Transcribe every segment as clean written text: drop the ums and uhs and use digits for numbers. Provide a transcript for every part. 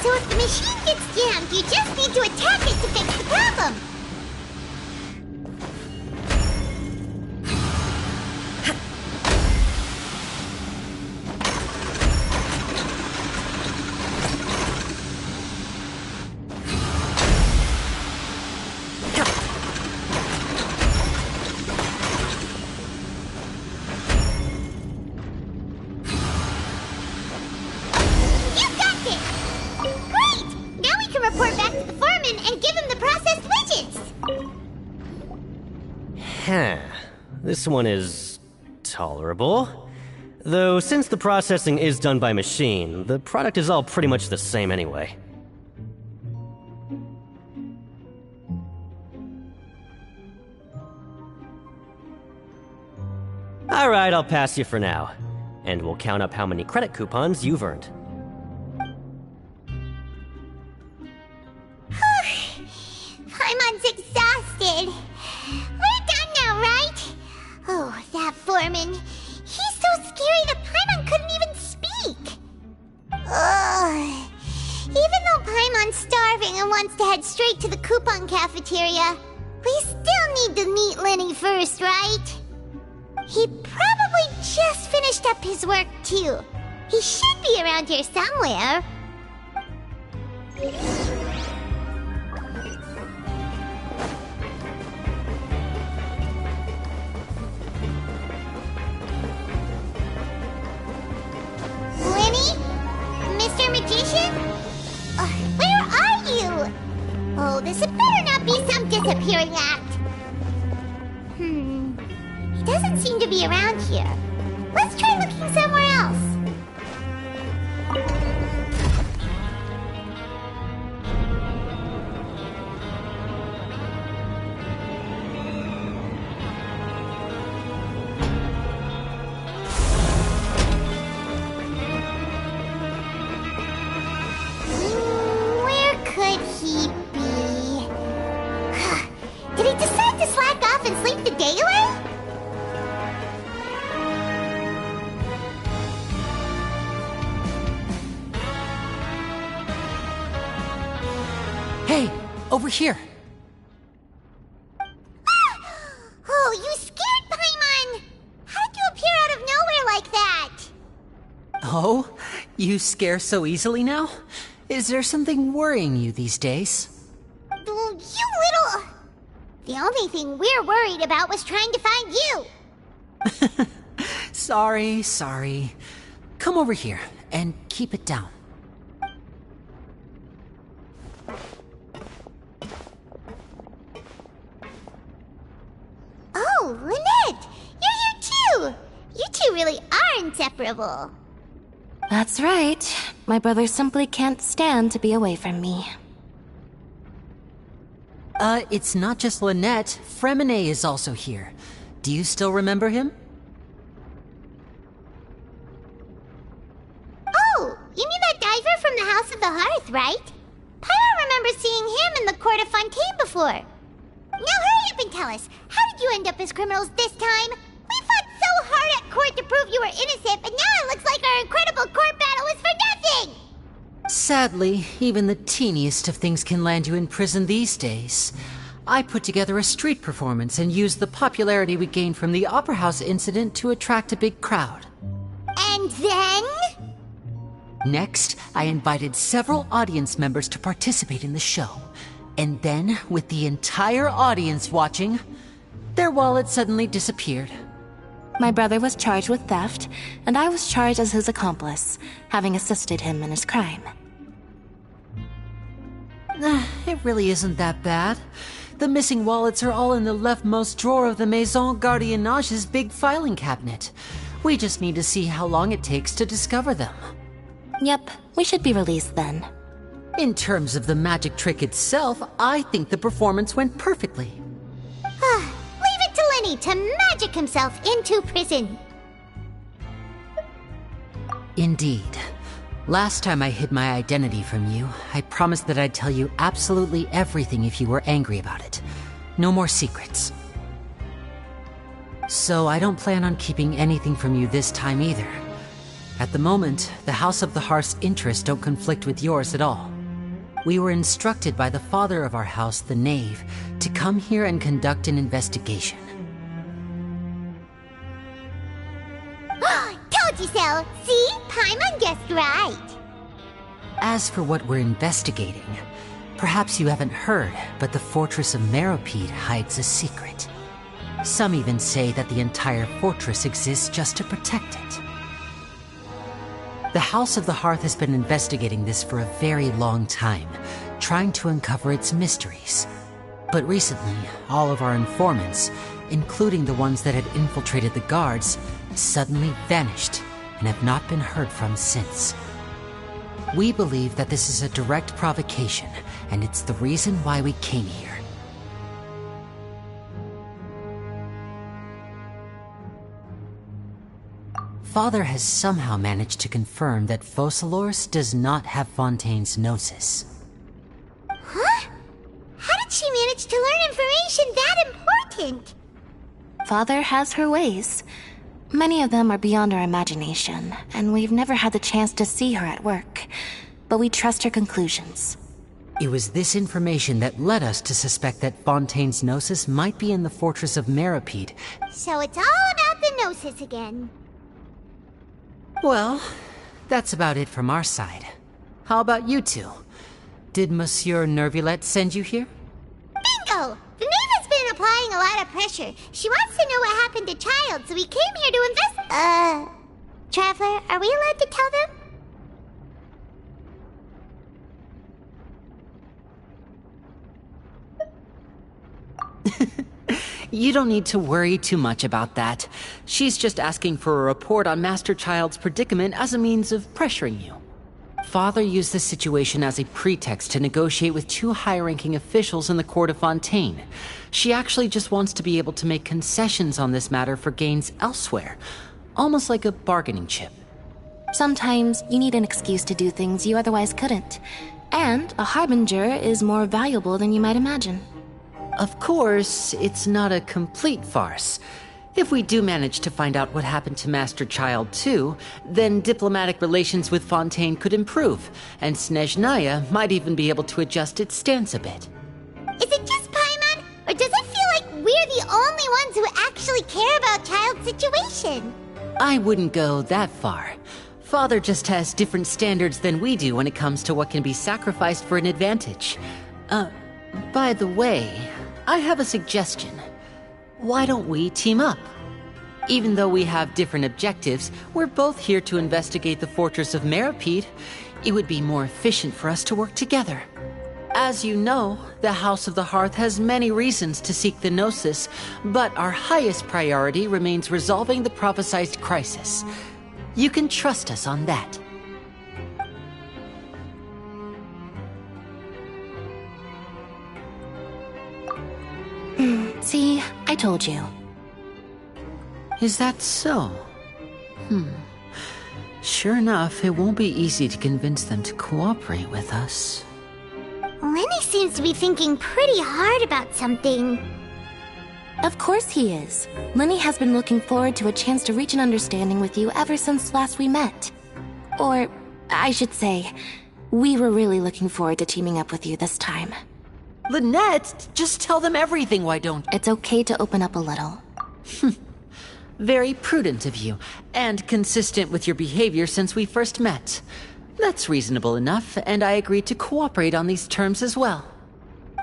So if the machine gets jammed, you just need to attack it to fix the problem. This one is tolerable. Though since the processing is done by machine, the product is all pretty much the same anyway. Alright, I'll pass you for now. And we'll count up how many credit coupons you've earned. Paimon's exhausted. We're done now, right? Oh, that foreman. He's so scary that Paimon couldn't even speak. Ugh. Even though Paimon's starving and wants to head straight to the coupon cafeteria, we still need to meet Lenny first, right? He probably just finished up his work, too. He should be around here somewhere. Mr. Magician? Where are you? Oh, this had better not be some disappearing act. He doesn't seem to be around here. Let's try looking somewhere else. Did he decide to slack off and sleep the day away? Hey, over here. Oh, you scared Paimon! How did you appear out of nowhere like that? Oh, you scare so easily now? Is there something worrying you these days? You little... The only thing we're worried about was trying to find you. Sorry. Come over here and keep it down. Oh, Lynette! You're here too! You two really are inseparable. That's right. My brother simply can't stand to be away from me. It's not just Lynette. Fremine is also here. Do you still remember him? Oh, you mean that diver from the House of the Hearth, right? Paimon remembers seeing him in the Court of Fontaine before. Now hurry up and tell us, how did you end up as criminals this time? We fought so hard at court to prove you were innocent, but now it looks like our incredible court battle was for nothing! Sadly, even the teeniest of things can land you in prison these days. I put together a street performance and used the popularity we gained from the Opera House incident to attract a big crowd. And then? Next, I invited several audience members to participate in the show. And then, with the entire audience watching, their wallet suddenly disappeared. My brother was charged with theft, and I was charged as his accomplice, having assisted him in his crime. It really isn't that bad. The missing wallets are all in the leftmost drawer of the Maison Gardiennage's big filing cabinet. We just need to see how long it takes to discover them. Yep, we should be released then. In terms of the magic trick itself, I think the performance went perfectly. Leave it to Lenny to magic himself into prison. Indeed. Last time I hid my identity from you, I promised that I'd tell you absolutely everything if you were angry about it. No more secrets. So I don't plan on keeping anything from you this time either. At the moment, the House of the Hearth's interests don't conflict with yours at all. We were instructed by the father of our house, the Knave, to come here and conduct an investigation. Told you so! See? Paimon guessed right! As for what we're investigating, perhaps you haven't heard, but the fortress of Meropide hides a secret. Some even say that the entire fortress exists just to protect it. The House of the Hearth has been investigating this for a very long time, trying to uncover its mysteries. But recently, all of our informants, including the ones that had infiltrated the guards, suddenly vanished and have not been heard from since. We believe that this is a direct provocation, and it's the reason why we came here. Father has somehow managed to confirm that Focalors does not have Fontaine's Gnosis. Huh? How did she manage to learn information that important? Father has her ways. Many of them are beyond our imagination, and we've never had the chance to see her at work. But we trust her conclusions. It was this information that led us to suspect that Fontaine's Gnosis might be in the fortress of Meropide. So it's all about the Gnosis again. Well, that's about it from our side. How about you two? Did Monsieur Nervulette send you here? Bingo! The Knave has been applying a lot of pressure. She wants to know what happened to Child, so we came here to Traveler, are we allowed to tell them? You don't need to worry too much about that. She's just asking for a report on Master Child's predicament as a means of pressuring you. Father used this situation as a pretext to negotiate with two high-ranking officials in the court of Fontaine. She actually just wants to be able to make concessions on this matter for gains elsewhere, almost like a bargaining chip. Sometimes you need an excuse to do things you otherwise couldn't. And a harbinger is more valuable than you might imagine. Of course, it's not a complete farce. If we do manage to find out what happened to Master Child too, then diplomatic relations with Fontaine could improve, and Snezhnaya might even be able to adjust its stance a bit. Is it just Paimon, or does it feel like we're the only ones who actually care about Child's situation? I wouldn't go that far. Father just has different standards than we do when it comes to what can be sacrificed for an advantage. By the way, I have a suggestion. Why don't we team up? Even though we have different objectives, we're both here to investigate the fortress of Meropide. It would be more efficient for us to work together. As you know, the House of the Hearth has many reasons to seek the Gnosis, but our highest priority remains resolving the prophesized crisis. You can trust us on that. See, I told you. Is that so? Sure enough, it won't be easy to convince them to cooperate with us. Lenny seems to be thinking pretty hard about something. Of course he is. Lenny has been looking forward to a chance to reach an understanding with you ever since last we met. Or, I should say, we were really looking forward to teaming up with you this time. Lynette, just tell them everything, why don't... It's okay to open up a little. Very prudent of you, and consistent with your behavior since we first met. That's reasonable enough, and I agreed to cooperate on these terms as well.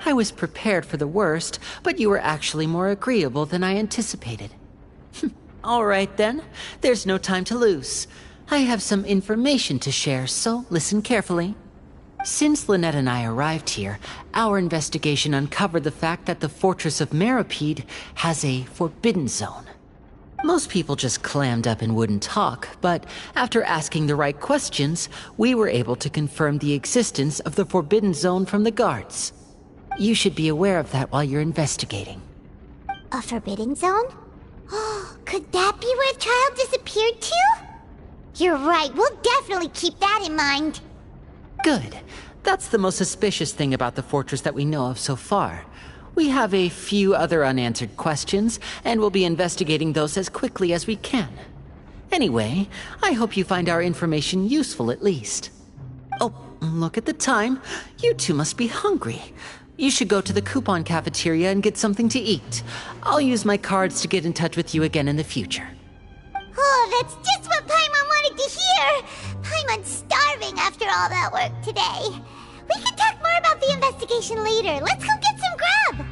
I was prepared for the worst, but you were actually more agreeable than I anticipated. All right then, there's no time to lose. I have some information to share, so listen carefully. Since Lynette and I arrived here, our investigation uncovered the fact that the Fortress of Meropide has a forbidden zone. Most people just clammed up and wouldn't talk, but after asking the right questions, we were able to confirm the existence of the forbidden zone from the guards. You should be aware of that while you're investigating. A forbidden zone? Could that be where Child disappeared to? You're right, we'll definitely keep that in mind. Good. That's the most suspicious thing about the fortress that we know of so far. We have a few other unanswered questions, and we'll be investigating those as quickly as we can. Anyway, I hope you find our information useful at least. Oh, Look at the time. You two must be hungry. You should go to the coupon cafeteria and get something to eat. I'll use my cards to get in touch with you again in the future. Oh, that's just what Paimon wanted to hear! Paimon's starving after all that work today. We can talk more about the investigation later. Let's go get some grub!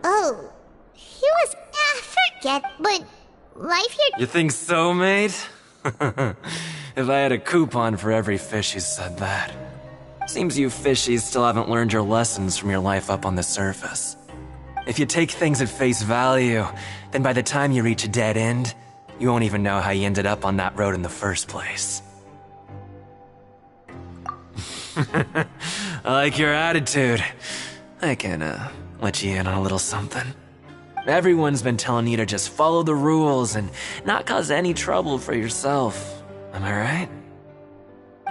Oh, he was... forget, but life here... You think so, mate? If I had a coupon for every fish who said that. Seems you fishies still haven't learned your lessons from your life up on the surface. If you take things at face value, then by the time you reach a dead end, you won't even know how you ended up on that road in the first place. I like your attitude. I can, let you in on a little something. Everyone's been telling you to just follow the rules and not cause any trouble for yourself. Am I right?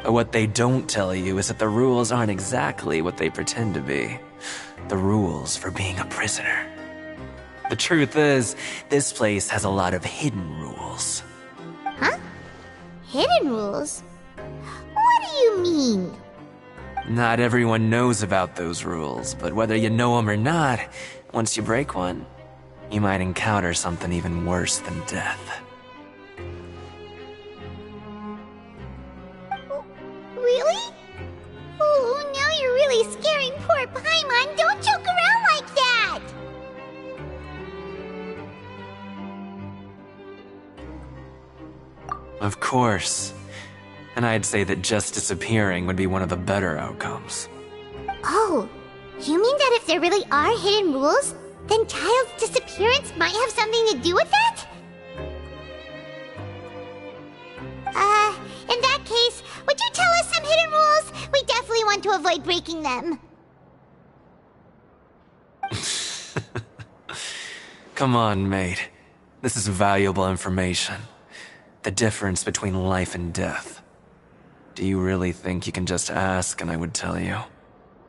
But what they don't tell you is that the rules aren't exactly what they pretend to be. The rules for being a prisoner. The truth is, this place has a lot of hidden rules. Huh? Hidden rules? What do you mean? Not everyone knows about those rules, but whether you know them or not, once you break one, you might encounter something even worse than death. Really? Oh, now you're really scaring poor Paimon. Don't joke around like that! Of course. And I'd say that just disappearing would be one of the better outcomes. Oh, you mean that if there really are hidden rules, then Child's disappearance might have something to do with that? In that case, would you tell us some hidden rules? We definitely want to avoid breaking them. Come on, mate. This is valuable information. The difference between life and death. Do you really think you can just ask and I would tell you?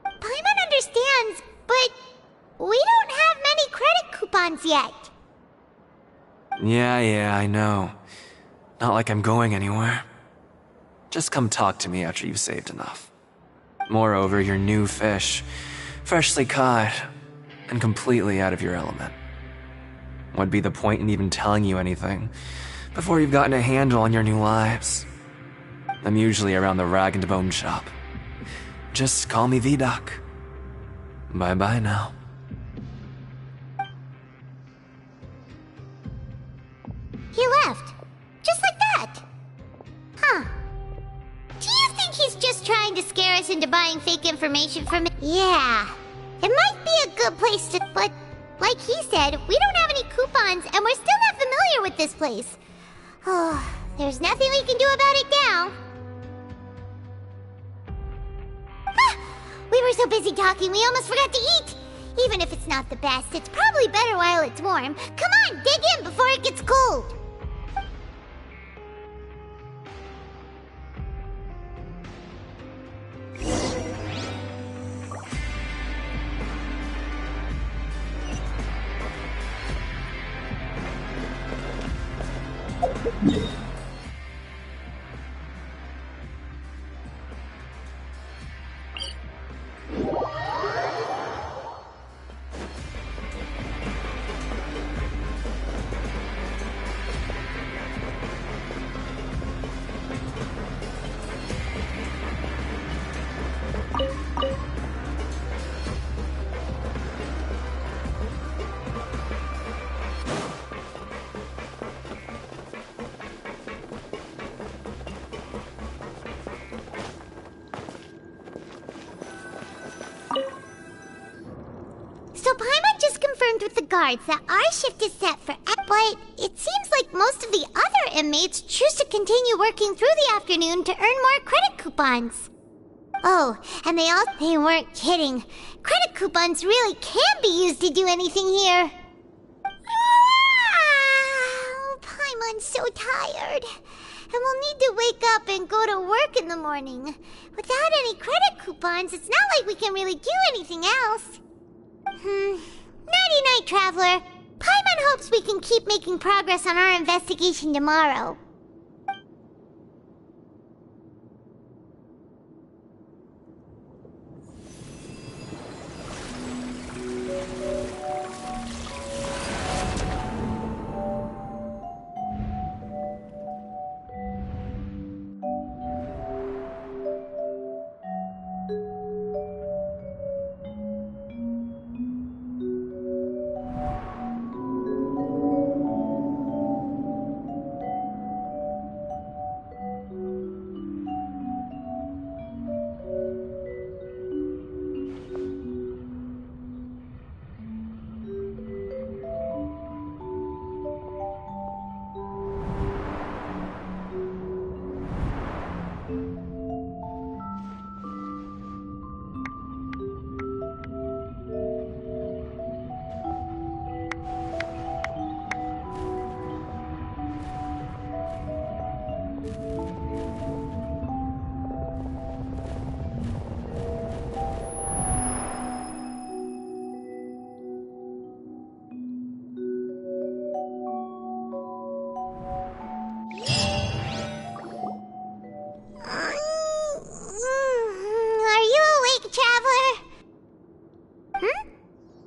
Paimon understands, but we don't have many credit coupons yet. Yeah, I know. Not like I'm going anywhere. Just come talk to me after you've saved enough. Moreover, you're new fish, freshly caught, and completely out of your element. What'd be the point in even telling you anything before you've gotten a handle on your new lives? I'm usually around the rag and bone shop. Just call me V-Doc. Bye-bye now. He left. Just like that. Huh. Do you think he's just trying to scare us into buying fake information from it? Yeah. It might be a good place to... But, like he said, we don't have any coupons, and we're still not familiar with this place. Oh, there's nothing we can do about it now. Ah, we were so busy talking, we almost forgot to eat. Even if it's not the best, it's probably better while it's warm. Come on, dig in before it gets cold. So Paimon just confirmed with the guards that our shift is set for... But it seems like most of the other inmates choose to continue working through the afternoon to earn more credit coupons. Oh, and they weren't kidding. Credit coupons really can be used to do anything here. Ah, Paimon's so tired. And we'll need to wake up and go to work in the morning. Without any credit coupons, it's not like we can really do anything else. Nighty-night, Traveler. Paimon hopes we can keep making progress on our investigation tomorrow.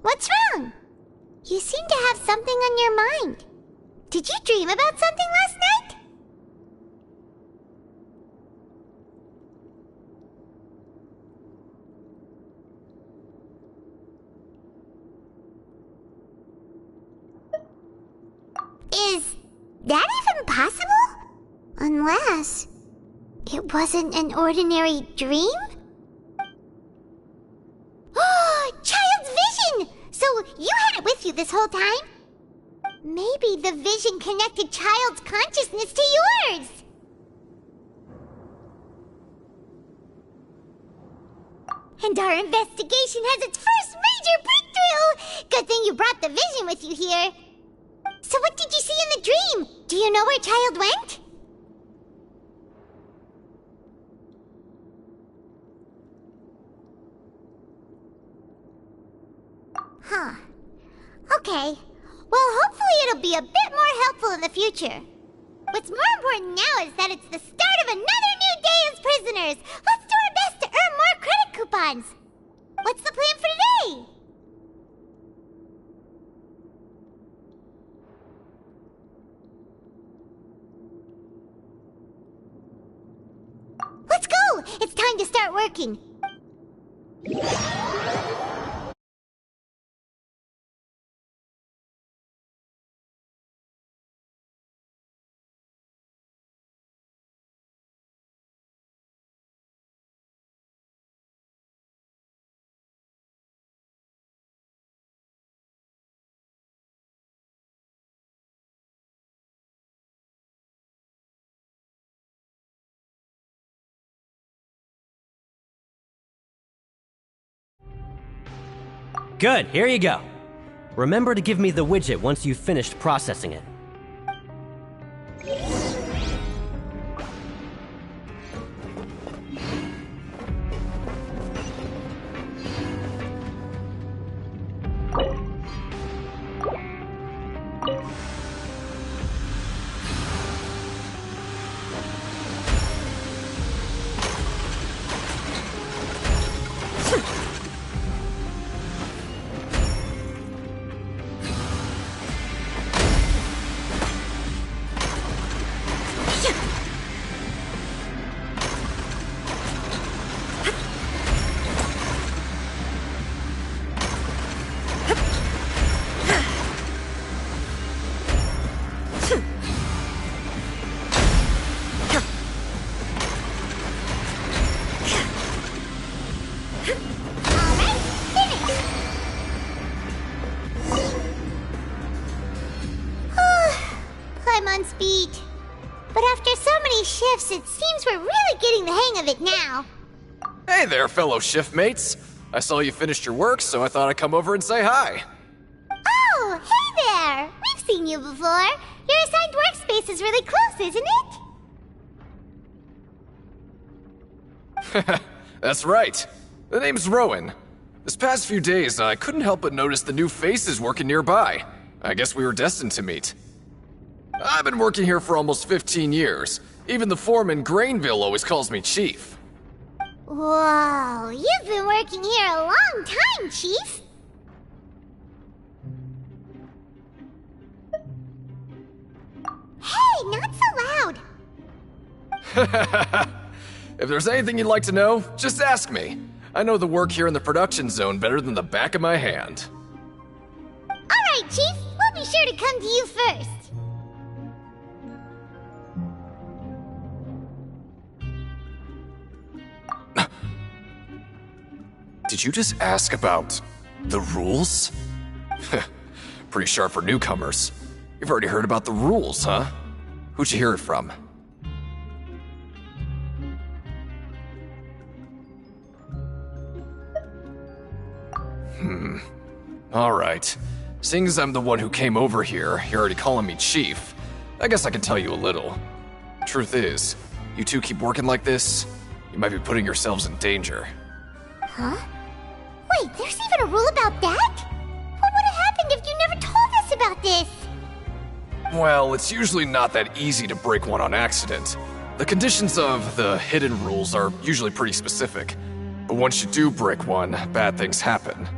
What's wrong? You seem to have something on your mind. Did you dream about something last night? Is that even possible? Unless it wasn't an ordinary dream? Child's vision! So you had it with you this whole time? Maybe the vision connected Child's consciousness to yours! And our investigation has its first major breakthrough! Good thing you brought the vision with you here. So what did you see in the dream? Do you know where Child went? Huh. Okay. Well, hopefully it'll be a bit more helpful in the future. What's more important now is that it's the start of another new day as prisoners. Let's do our best to earn more credit coupons. What's the plan for today? Let's go! It's time to start working. Good, here you go. Remember to give me the widget once you've finished processing it. Paimon's beat. But after so many shifts, it seems we're really getting the hang of it now. Hey there, fellow shift mates. I saw you finished your work, so I thought I'd come over and say hi. Oh, hey there! We've seen you before. Your assigned workspace is really close, isn't it? That's right. The name's Rowan. This past few days, I couldn't help but notice the new faces working nearby. I guess we were destined to meet. I've been working here for almost 15 years. Even the foreman, Grainville, always calls me Chief. Whoa, you've been working here a long time, Chief. Hey, not so loud. If there's anything you'd like to know, just ask me. I know the work here in the production zone better than the back of my hand. Alright, Chief. We'll be sure to come to you first. Did you just ask about the rules? Pretty sharp for newcomers. You've already heard about the rules, huh? Who'd you hear it from? Alright. Seeing as I'm the one who came over here, you're already calling me Chief. I guess I can tell you a little. Truth is, you two keep working like this, you might be putting yourselves in danger. Huh? Wait, there's even a rule about that? What would have happened if you never told us about this? Well, it's usually not that easy to break one on accident. The conditions of the hidden rules are usually pretty specific. But once you do break one, bad things happen.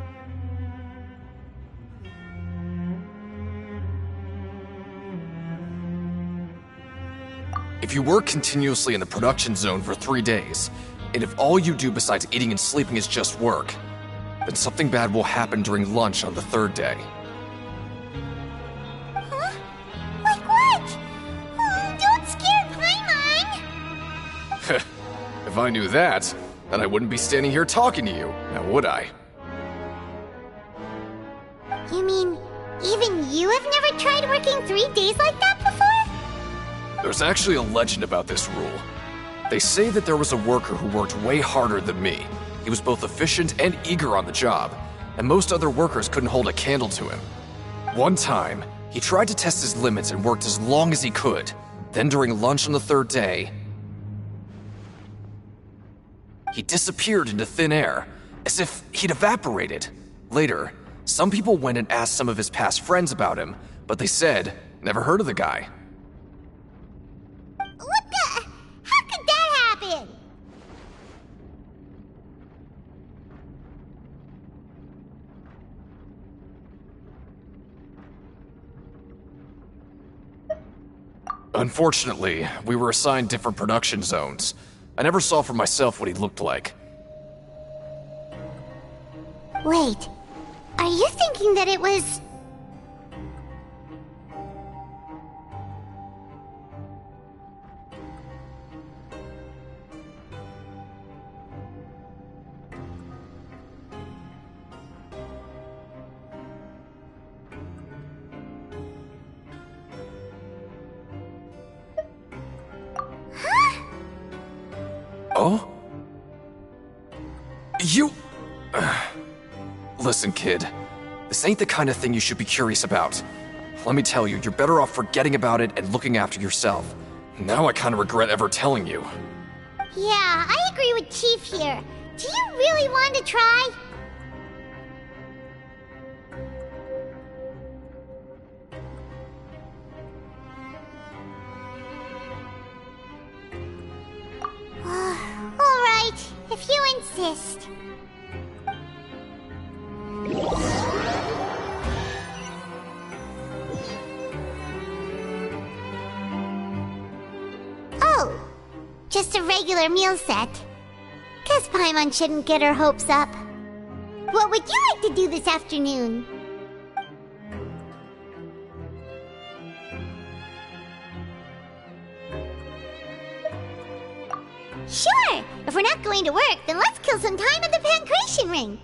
If you work continuously in the production zone for 3 days, and if all you do besides eating and sleeping is just work, then something bad will happen during lunch on the 3rd day. Huh? Like what? Oh, don't scare Paimon! If I knew that, then I wouldn't be standing here talking to you, now would I? You mean, even you have never tried working 3 days like that before? There's actually a legend about this rule. They say that there was a worker who worked way harder than me. He was both efficient and eager on the job, and most other workers couldn't hold a candle to him. One time, he tried to test his limits and worked as long as he could. Then during lunch on the 3rd day, he disappeared into thin air, as if he'd evaporated. Later, some people went and asked some of his past friends about him, but they said, never heard of the guy. What the? How could that happen? Unfortunately, we were assigned different production zones. I never saw for myself what he looked like. Wait, are you thinking that it was... Oh? You... Listen, kid. This ain't the kind of thing you should be curious about. Let me tell you, you're better off forgetting about it and looking after yourself. Now I kind of regret ever telling you. Yeah, I agree with Chief here. Do you really want to try? Alright, if you insist. Oh, just a regular meal set. Guess Paimon shouldn't get her hopes up. What would you like to do this afternoon? Sure! If we're not going to work, then let's kill some time at the Pancration Ring!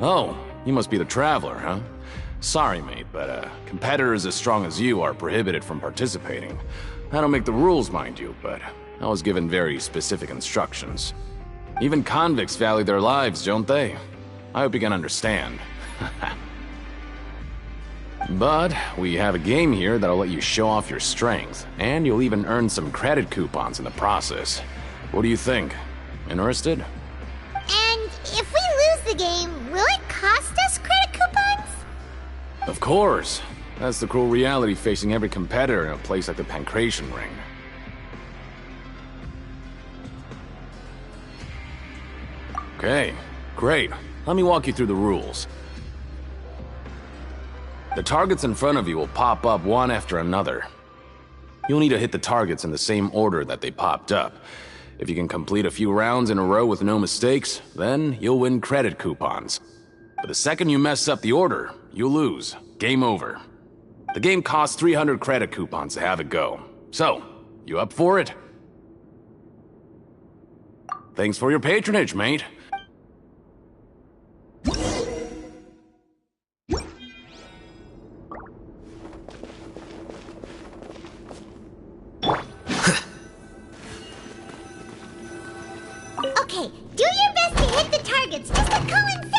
Oh, you must be the Traveler, huh? Sorry, mate, but competitors as strong as you are prohibited from participating. I don't make the rules, mind you, but I was given very specific instructions. Even convicts value their lives, don't they? I hope you can understand. But we have a game here that'll let you show off your strength, and you'll even earn some credit coupons in the process. What do you think? Interested? And if we lose the game, will it cost us credit coupons? Of course. That's the cruel reality facing every competitor in a place like the Pancration Ring. Okay, great. Let me walk you through the rules. The targets in front of you will pop up one after another. You'll need to hit the targets in the same order that they popped up. If you can complete a few rounds in a row with no mistakes, then you'll win credit coupons. But the second you mess up the order, you'll lose. Game over. The game costs 300 credit coupons to have it go. So, you up for it? Thanks for your patronage, mate. Okay, do your best to hit the targets, just like Colin said!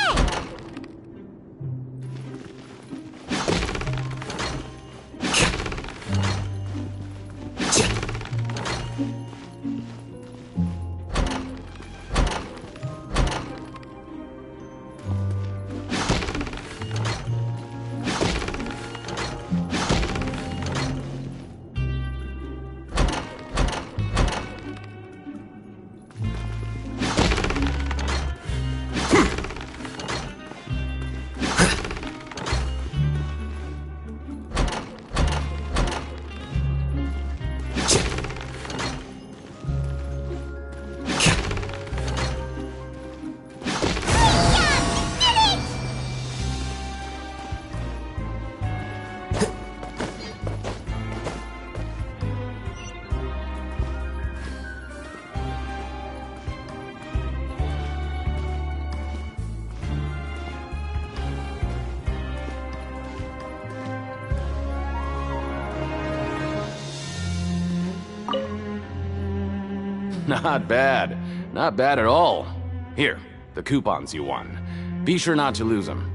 Not bad. Not bad at all. Here, the coupons you won. Be sure not to lose them.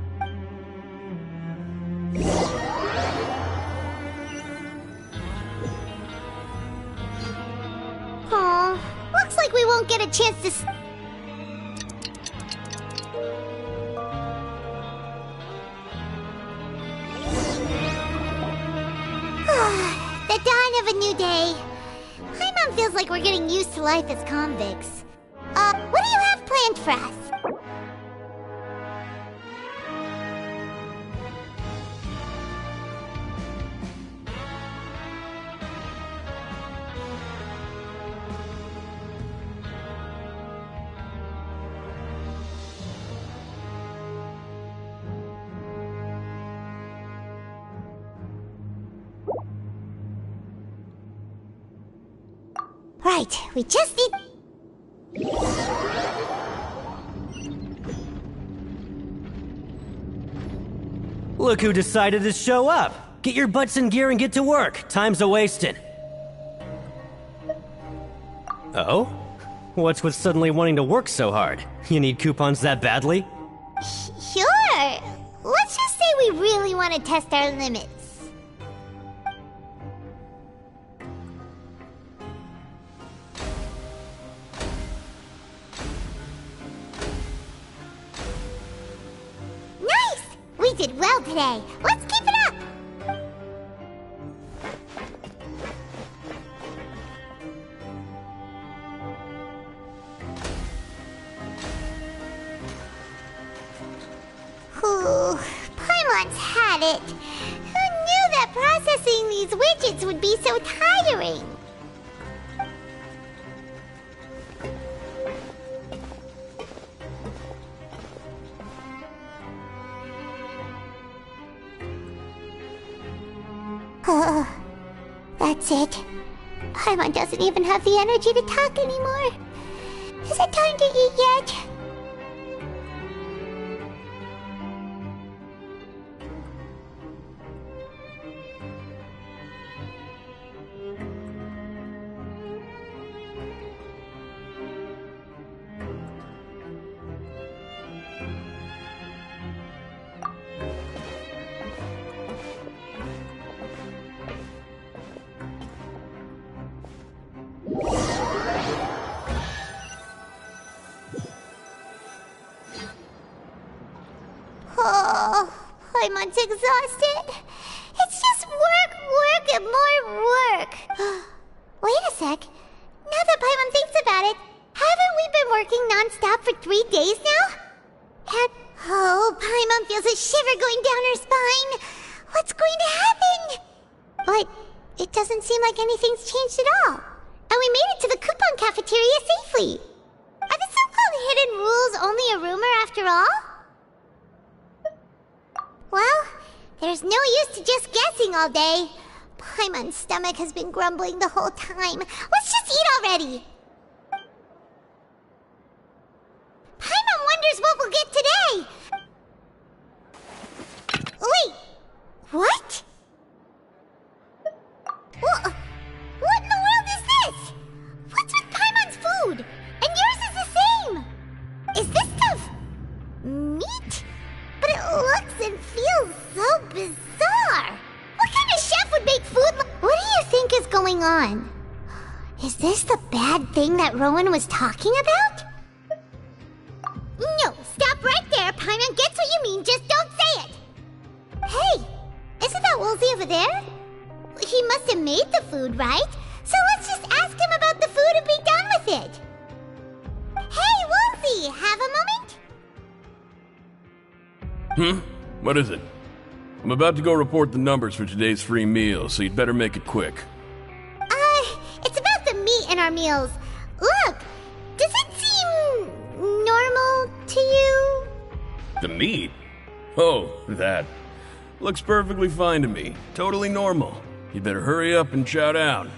Aw, looks like we won't get a chance to the dawn of a new day. Paimon feels like we're getting used to life as convicts. What do you have planned for us? Right, we just need... Look who decided to show up! Get your butts in gear and get to work. Time's a-wasting. Oh? What's with suddenly wanting to work so hard? You need coupons that badly? Sure. Let's just say we really want to test our limits. Nice! We did well today. Let's keep it up! Ooh, Paimon's had it. Who knew that processing these widgets would be so tiring? That's it. Paimon doesn't even have the energy to talk anymore. Is it time to eat yet? Oh, Paimon's exhausted. It's just work, and more work. Wait a sec. Now that Paimon thinks about it, haven't we been working non-stop for 3 days now? And, oh, Paimon feels a shiver going down her spine. What's going to happen? But it doesn't seem like anything's changed at all. And we made it to the coupon cafeteria safely. Are the so-called hidden rules only a rumor after all? Well, there's no use to just guessing all day. Paimon's stomach has been grumbling the whole time. Let's just eat already! Paimon wonders what we'll get today! Wait! What? What in the world is this? What's with Paimon's food? And yours is the same! Is this stuff... meat? But it looks and feels so bizarre. What kind of chef would make food like... What do you think is going on? Is this the bad thing that Rowan was talking about? No, stop right there. Paimon gets what you mean, just don't say it. Hey, isn't that Woolsey over there? He must have made the food, right? So let's just ask him about the food and be done with it. Hey, Woolsey, have a moment? What is it? I'm about to go report the numbers for today's free meal, so you'd better make it quick. It's about the meat in our meals. Look, does it seem normal to you? The meat? Oh, that. Looks perfectly fine to me. Totally normal. You'd better hurry up and chow down.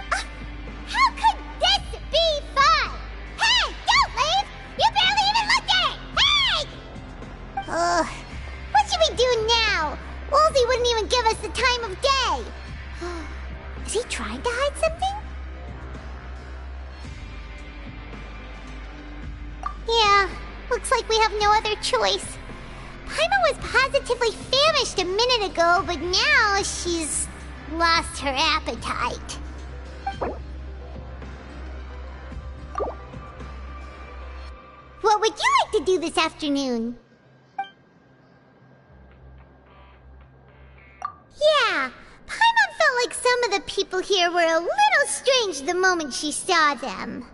How could this be fun? Hey, don't leave! You barely even looked at it! Hey! What should we do now? Woolsey wouldn't even give us the time of day. Is he trying to hide something? Yeah, Looks like we have no other choice. Paimon was positively famished a minute ago, but now she's lost her appetite. What would you like to do this afternoon? Yeah, Paimon felt like some of the people here were a little strange the moment she saw them.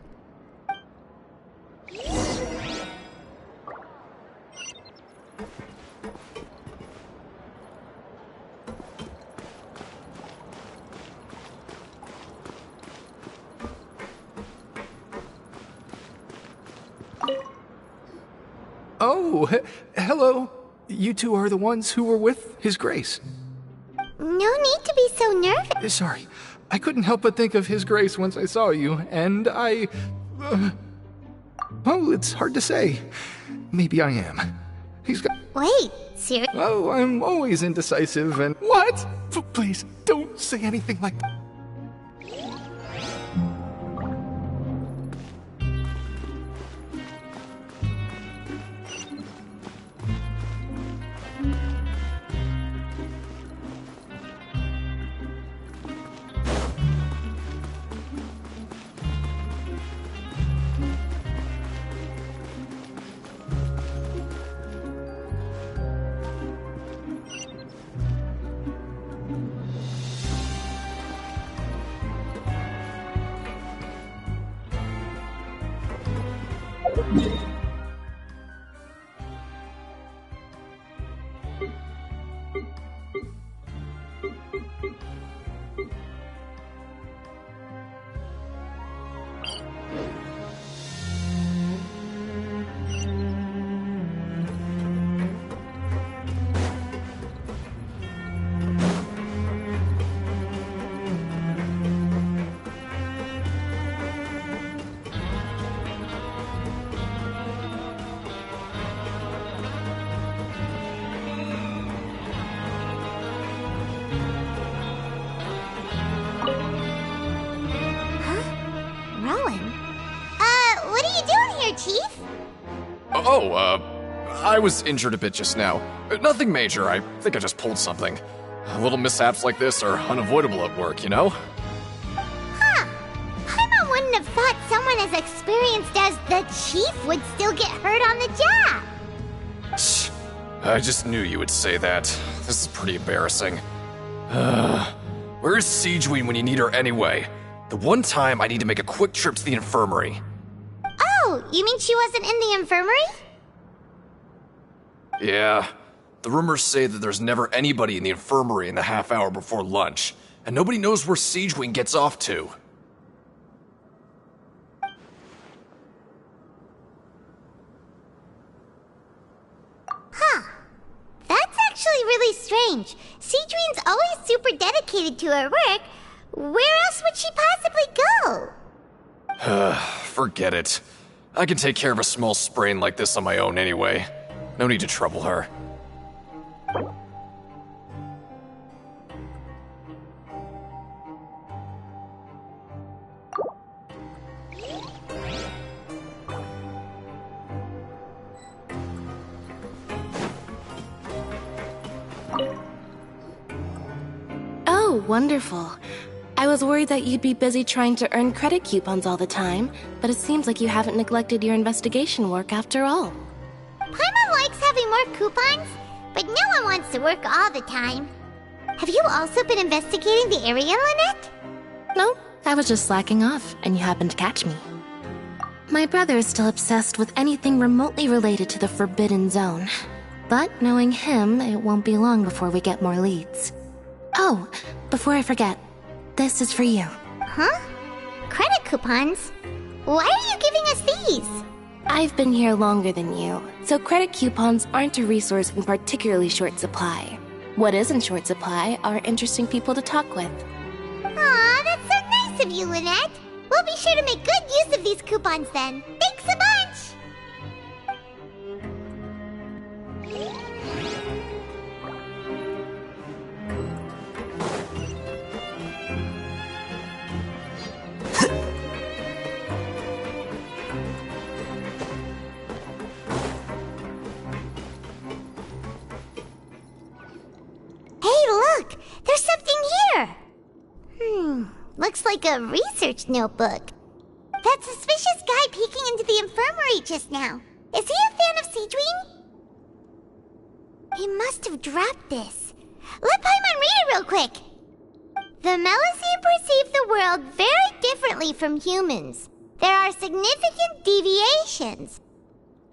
Oh, hello. You two are the ones who were with His Grace. No need to be so nervous. Sorry, I couldn't help but think of His Grace once I saw you, and I... well, it's hard to say. Maybe I am. He's got... Wait, seriously? Oh, I'm always indecisive and... What? Please, don't say anything like that. I was injured a bit just now. Nothing major, I think I just pulled something. Little mishaps like this are unavoidable at work, you know? Huh. Paimon wouldn't have thought someone as experienced as the Chief would still get hurt on the job. Shh. I just knew you would say that. This is pretty embarrassing. Where's Siegeween when you need her anyway? The one time I need to make a quick trip to the infirmary. Oh, you mean she wasn't in the infirmary? Yeah. The rumors say that there's never anybody in the infirmary in the half hour before lunch, and nobody knows where Siegeween gets off to. Huh. That's actually really strange. Siegeween's always super dedicated to her work. Where else would she possibly go? Forget it. I can take care of a small sprain like this on my own anyway. No need to trouble her. Oh, wonderful. I was worried that you'd be busy trying to earn credit coupons all the time, but it seems like you haven't neglected your investigation work after all. Paimon likes having more coupons, but no one wants to work all the time. Have you also been investigating the area, Lynette? No, I was just slacking off, and you happened to catch me. My brother is still obsessed with anything remotely related to the Forbidden Zone. But knowing him, it won't be long before we get more leads. Oh, before I forget, this is for you. Huh? Credit coupons? Why are you giving us these? I've been here longer than you, so credit coupons aren't a resource in particularly short supply. What is in short supply are interesting people to talk with. Aw, that's so nice of you, Lynette. We'll be sure to make good use of these coupons then. Thanks a bunch! Look! There's something here! Looks like a research notebook. That suspicious guy peeking into the infirmary just now. Is he a fan of Seedwing? He must have dropped this. Let Paimon read it real quick! The Melusine perceive the world very differently from humans. There are significant deviations.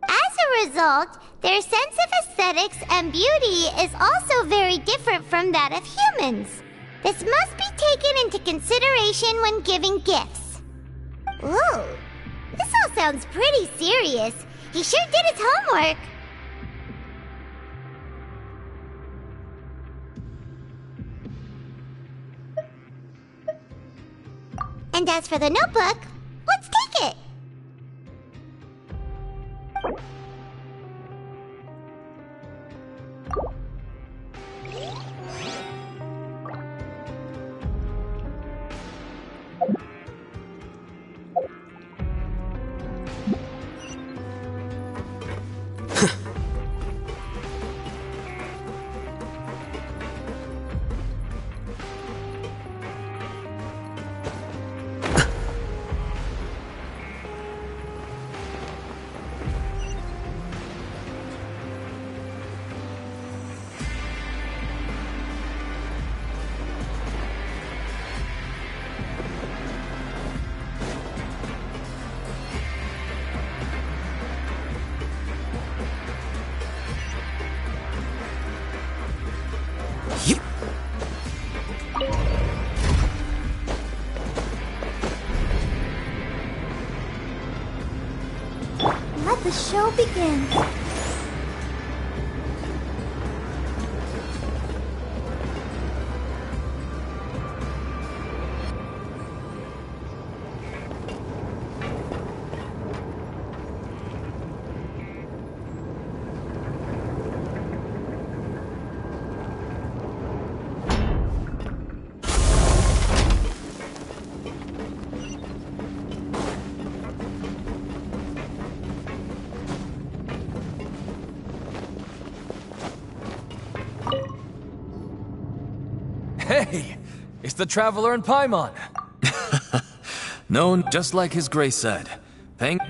As a result, their sense of aesthetics and beauty is also very different from that of humans. This must be taken into consideration when giving gifts. Whoa, this all sounds pretty serious. He sure did his homework. And as for the notebook, let's take it. Let the show begin. Hey! It's the Traveler and Paimon! Known just like his grace said. Thank...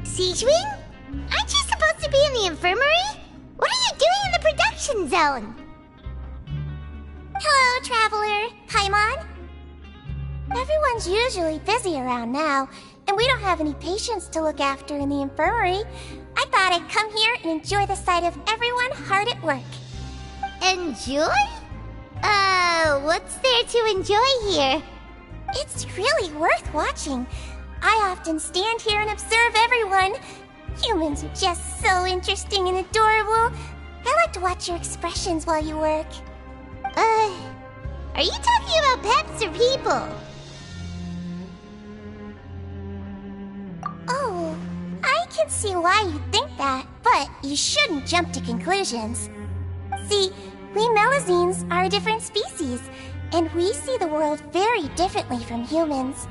Seedwing? Aren't you supposed to be in the infirmary? What are you doing in the production zone? Hello, Traveler. Paimon? Everyone's usually busy around now, and we don't have any patients to look after in the infirmary. I thought I'd come here and enjoy the sight of everyone hard at work. Enjoy? What's there to enjoy here? It's really worth watching. I often stand here and observe everyone. Humans are just so interesting and adorable. I like to watch your expressions while you work. Are you talking about pets or people? Oh, I can see why you think that, but you shouldn't jump to conclusions. See, we Melusines are a different species, and we see the world very differently from humans.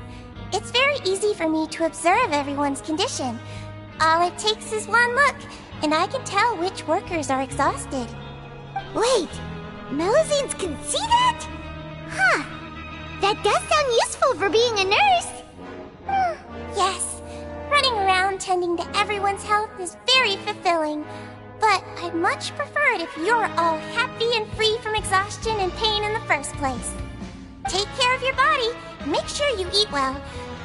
It's very easy for me to observe everyone's condition. All it takes is one look, and I can tell which workers are exhausted. Wait, Melusines can see that? Huh, that does sound useful for being a nurse. Yes, running around tending to everyone's health is very fulfilling. But I'd much prefer it if you're all happy and free from exhaustion and pain in the first place. Take care of your body, make sure you eat well.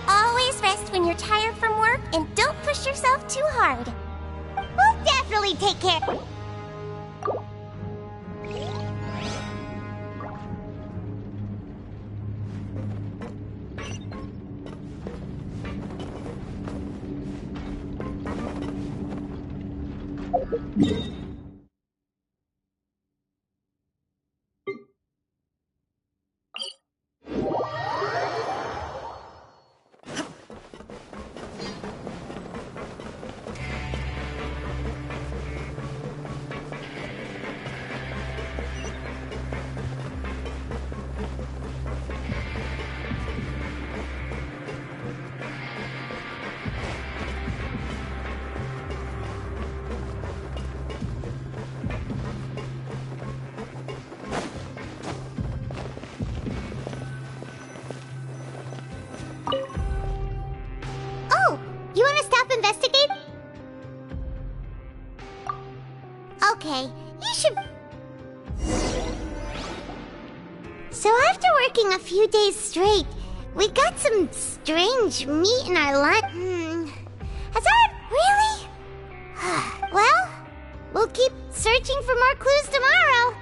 Always rest when you're tired from work, and don't push yourself too hard. We'll definitely take care. you want to stop investigating? Okay, you should... So after working a few days straight, we got some strange meat in our lunch. Has that really? Well, we'll keep searching for more clues tomorrow.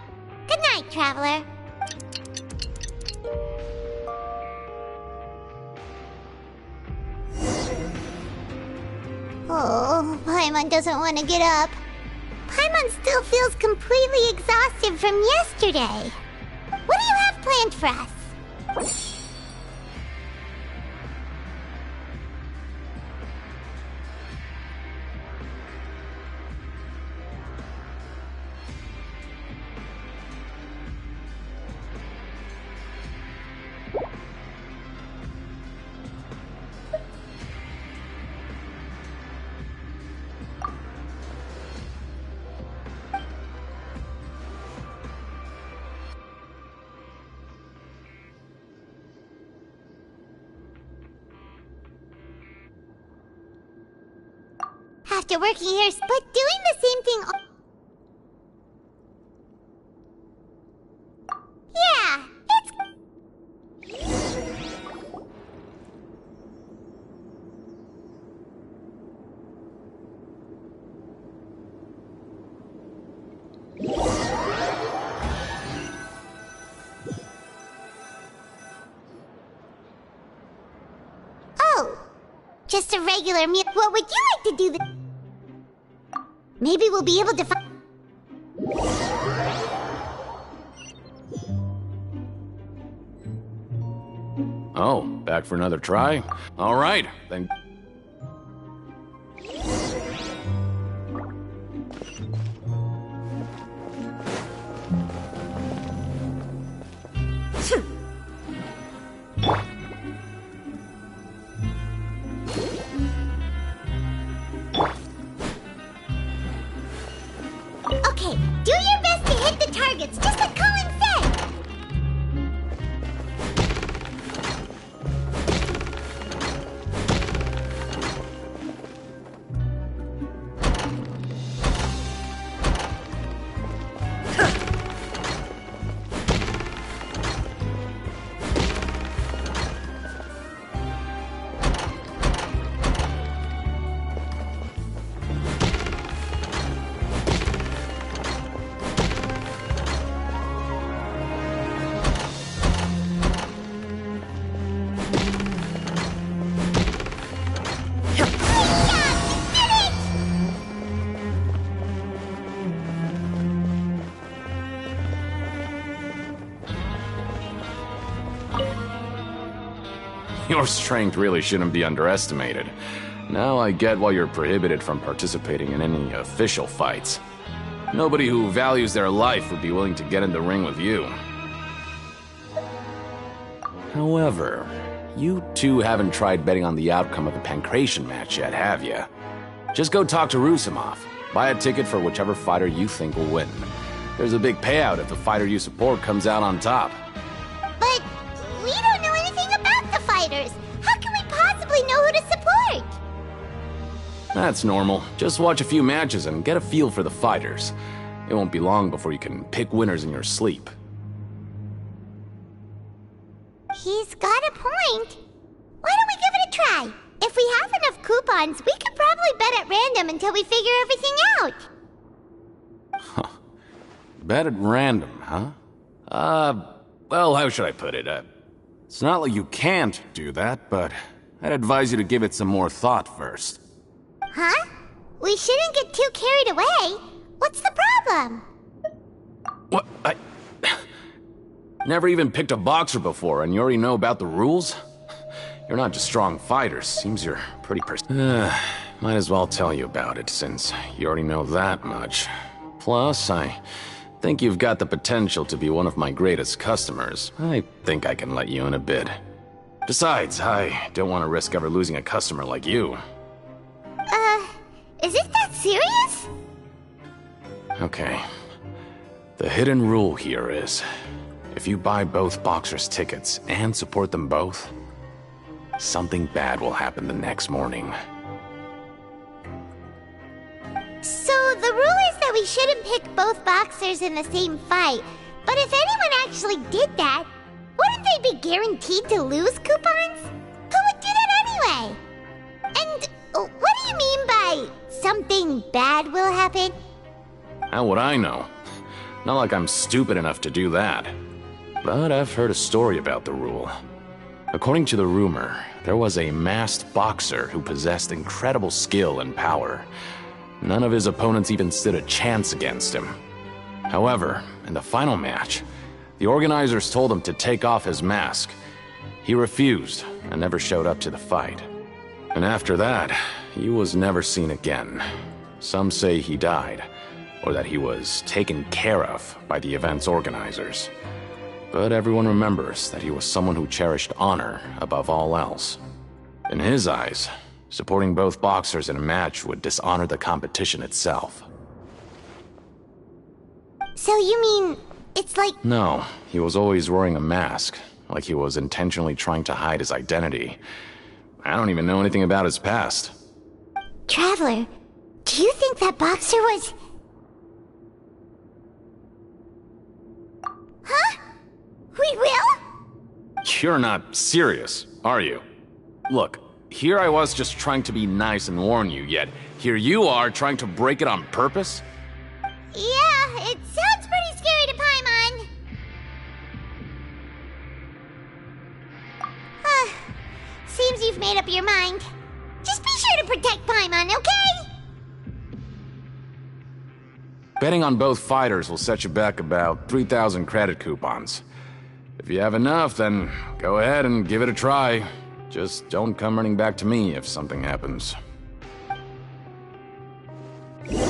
Good night, Traveler. Oh, Paimon doesn't want to get up. Paimon still feels completely exhausted from yesterday. What do you have planned for us? After working here, but doing the same thing. Yeah, Oh, just a regular meal. What would you like to do? Maybe we'll be able to find... Oh, back for another try? All right, then... Okay, do your best to hit the targets, just like Colin said! Your strength really shouldn't be underestimated. Now I get why you're prohibited from participating in any official fights. Nobody who values their life would be willing to get in the ring with you. However, you two haven't tried betting on the outcome of the Pancration match yet, have you? Just go talk to Rusimov. Buy a ticket for whichever fighter you think will win. There's a big payout if the fighter you support comes out on top. But we don't know anything about the fighters. How can we possibly know who to support? That's normal. Just watch a few matches and get a feel for the fighters. It won't be long before you can pick winners in your sleep. He's got a point. Why don't we give it a try? If we have enough coupons, we could probably bet at random until we figure everything out. Huh. Bet at random, huh? Well, how should I put it? It's not like you can't do that, but I'd advise you to give it some more thought first. Huh? We shouldn't get too carried away. What's the problem? What? I never even picked a boxer before, and you already know about the rules? You're not just strong fighters. Seems you're pretty might as well tell you about it, since you already know that much. Plus, I think you've got the potential to be one of my greatest customers. I think I can let you in a bid. Besides, I don't want to risk ever losing a customer like you. Is it that serious? Okay. The hidden rule here is, if you buy both boxers' tickets and support them both, something bad will happen the next morning. the rule is that we shouldn't pick both boxers in the same fight. But if anyone actually did that, wouldn't they be guaranteed to lose coupons? Who would do that anyway? And what do you mean by something bad will happen? How would I know? Not like I'm stupid enough to do that. But I've heard a story about the rule. According to the rumor, there was a masked boxer who possessed incredible skill and power. None of his opponents even stood a chance against him. However, in the final match, the organizers told him to take off his mask. He refused and never showed up to the fight. And after that, he was never seen again. Some say he died, or that he was taken care of by the event's organizers. But everyone remembers that he was someone who cherished honor above all else. In his eyes, supporting both boxers in a match would dishonor the competition itself. So you mean, it's like... No, he was always wearing a mask, like he was intentionally trying to hide his identity. I don't even know anything about his past. Traveler, do you think that boxer was... Huh? We will? You're not serious, are you? Look, here I was just trying to be nice and warn you, yet here you are trying to break it on purpose? Yeah, it sounds pretty scary to Paimon. Seems you've made up your mind. Just be sure to protect Paimon, okay? Betting on both fighters will set you back about 3,000 credit coupons. If you have enough, then go ahead and give it a try. Just don't come running back to me if something happens. Seems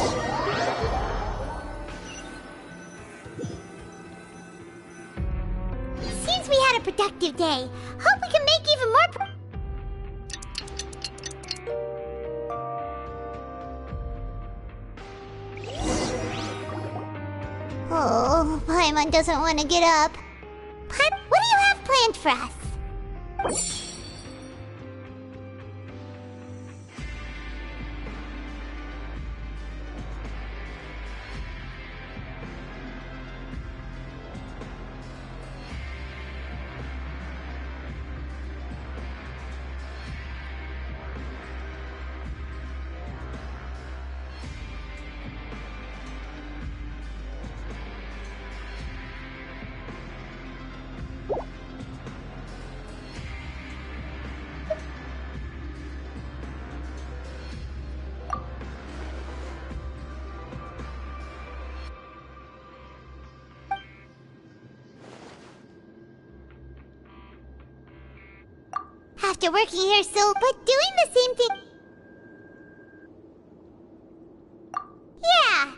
we had a productive day. Hope we can make even more Oh, Paimon doesn't want to get up. What do you have planned for us? After working here but doing the same thing... Yeah,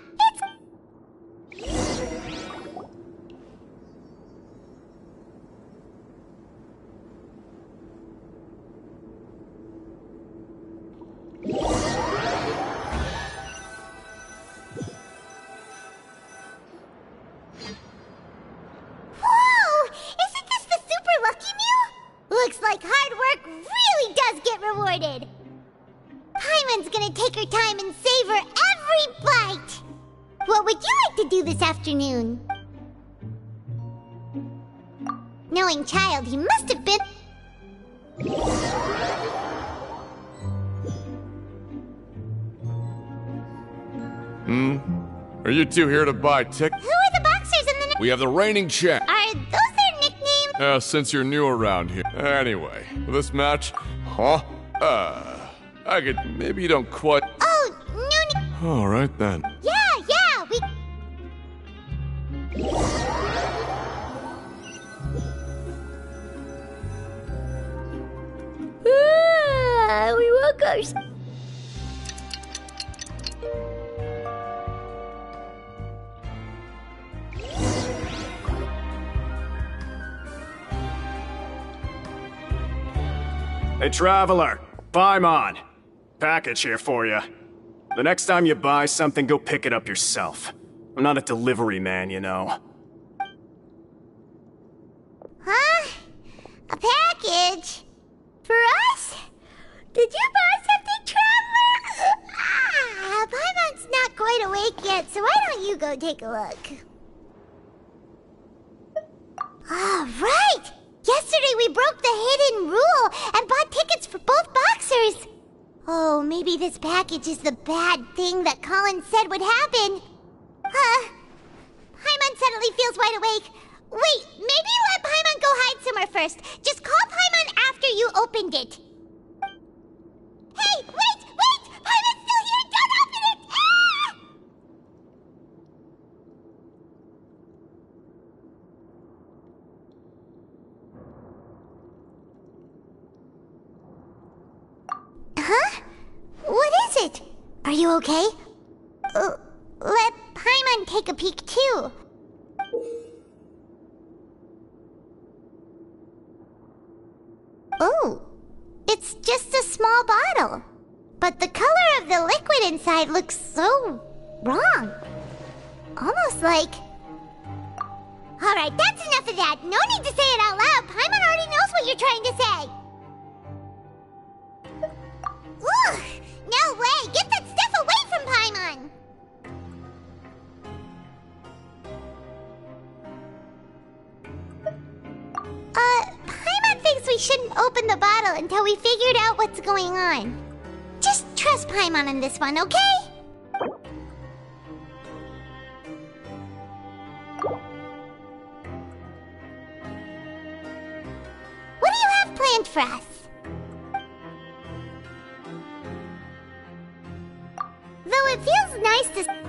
Whoa! Isn't this the super lucky meal? Looks like hard work really does get rewarded. Paimon's gonna take her time and savor every bite. What would you like to do this afternoon? Knowing child, he must have been... Are you two here to buy tickets? Who are the boxers in the... We have the reigning champ. Are those their nicknames? Since you're new around here. Anyway, this match, I could... Maybe you don't quite... Oh, no... All right, then. Yeah, we... we woke our... Hey, Traveler, Paimon. Package here for you. The next time you buy something, go pick it up yourself. I'm not a delivery man, you know. Huh? A package? For us? Did you buy something, Traveler? Paimon's not quite awake go take a look. Right! Yesterday we broke the hidden rule and bought tickets for both boxers. Oh, maybe this package is the bad thing that Colin said would happen. Paimon suddenly feels wide awake. Wait, maybe let Paimon go hide somewhere first. Just call Paimon after you opened it. Hey, wait! Paimon's still here! Don't open it! Huh? What is it? Are you okay? Let Paimon take a peek too. Oh, it's just a small bottle. But the color of the liquid inside looks so wrong. Almost like... Alright, that's enough of that. No need to say it out loud. Paimon already knows what you're trying to say. Ugh! No way! Get that stuff away from Paimon! Paimon thinks we shouldn't open the bottle until we figured out what's going on. Just trust Paimon on this one, okay? What do you have planned for us? Though it feels nice to...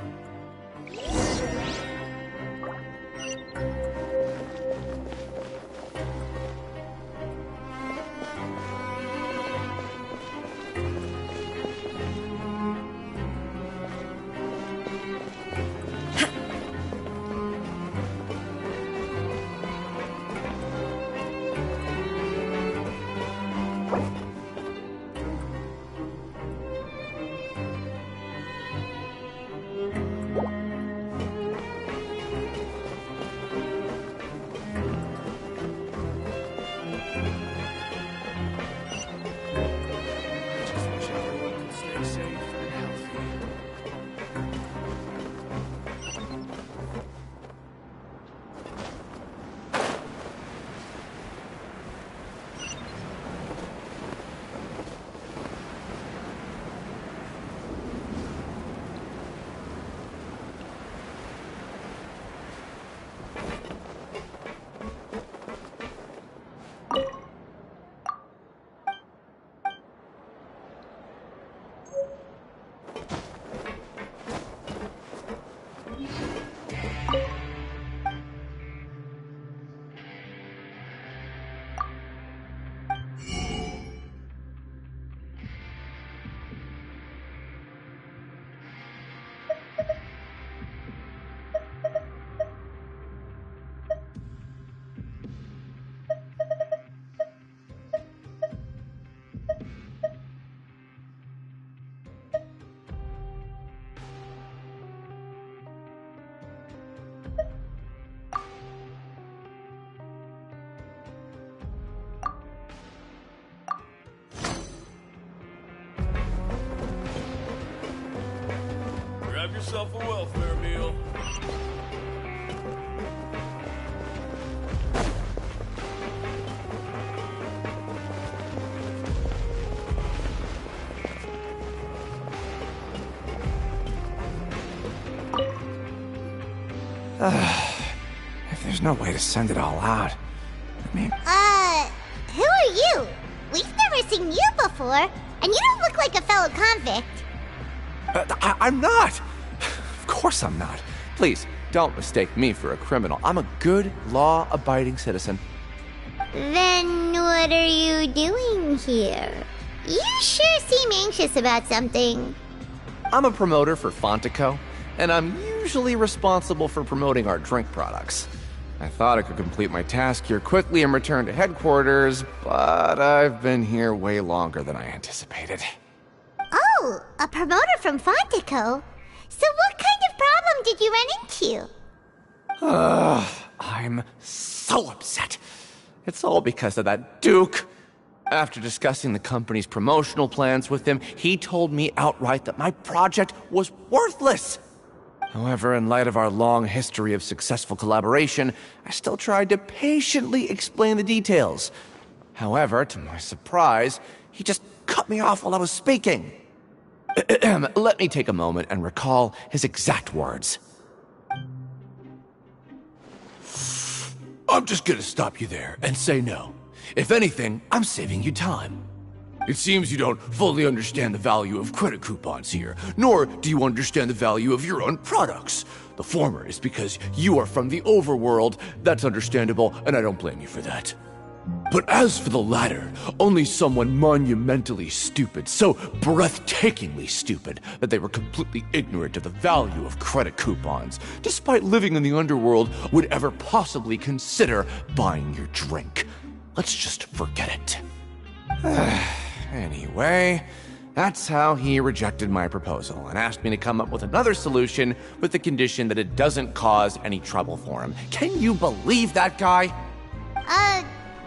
Grab yourself a welfare meal. If there's no way to send it all out, I mean... Who are you? We've never seen you before, and you don't look like a fellow convict. I'm not! Of course I'm not. Please, don't mistake me for a criminal. I'm a good, law-abiding citizen. Then what are you doing here? You sure seem anxious about something. I'm a promoter for Fontico, and I'm usually responsible for promoting our drink products. I thought I could complete my task here quickly and return to headquarters, but I've been here way longer than I anticipated. Oh, a promoter from Fontico? So what kind of problem did you run into? I'm so upset. It's all because of that Duke. After discussing the company's promotional plans with him, he told me outright that my project was worthless. However, in light of our long history of successful collaboration, I still tried to patiently explain the details. However, to my surprise, he just cut me off while I was speaking. Let me take a moment and recall his exact words. I'm just gonna stop you there and say no. If anything, I'm saving you time. It seems you don't fully understand the value of credit coupons here, nor do you understand the value of your own products. The former is because you are from the overworld. That's understandable, and I don't blame you for that. But as for the latter, only someone monumentally stupid, so breathtakingly stupid that they were completely ignorant of the value of credit coupons, despite living in the underworld, would ever possibly consider buying your drink. Let's just forget it. Anyway, that's how he rejected my proposal and asked me to come up with another solution with the condition that it doesn't cause any trouble for him. Can you believe that guy?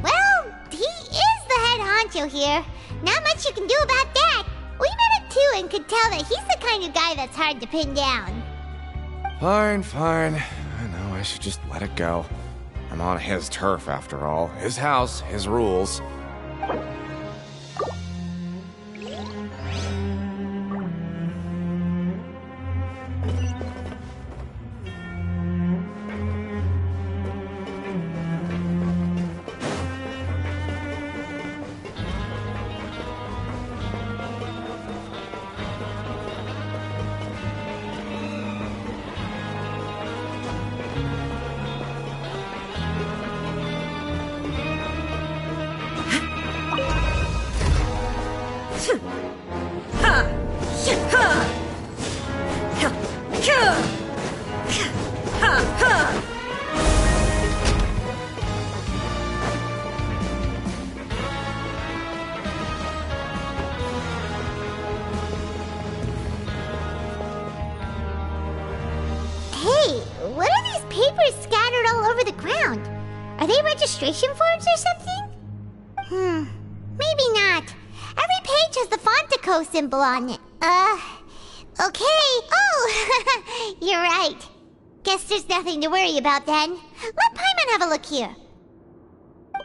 Well, he is the head honcho here. Not much you can do about that. We met him too and could tell that he's the kind of guy that's hard to pin down. Fine. I know I should just let it go. I'm on his turf after all. His house, his rules. Registration forms or something? Maybe not. Every page has the Fontico symbol on it. Okay. Oh, you're right. Guess there's nothing to worry about then. Let Paimon have a look here.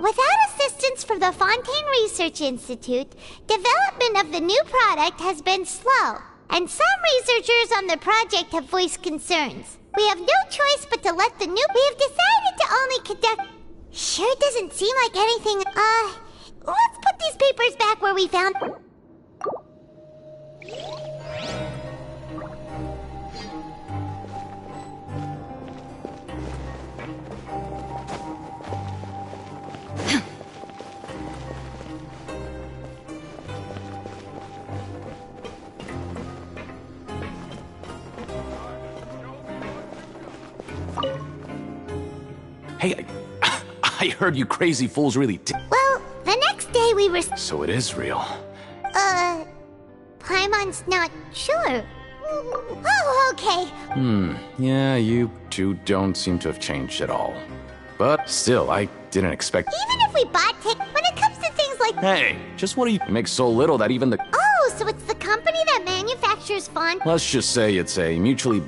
Without assistance from the Fontaine Research Institute, development of the new product has been slow, and some researchers on the project have voiced concerns. We have no choice but to let the new... We have decided to only conduct... Sure doesn't seem like anything... let's put these papers back where we found... Hey, I heard you crazy fools really Well, the next day we were... So it is real. Paimon's not sure. Oh, okay. Yeah, you two don't seem to have changed at all. But still, I didn't expect... Even if we bought when it comes to things like... Hey, just what do you... It makes so little that even the... Oh, so it's the company that manufactures font... Let's just say it's a mutually...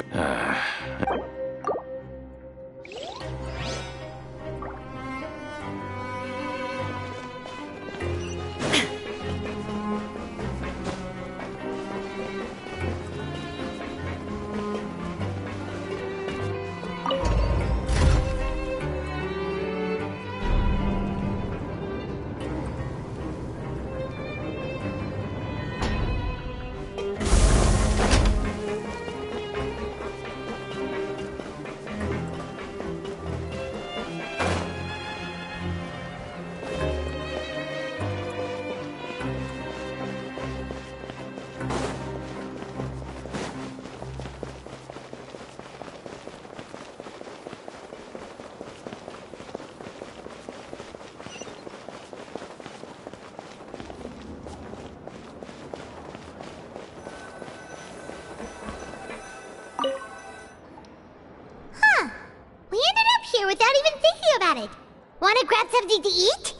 without even thinking about it. Wanna grab something to eat?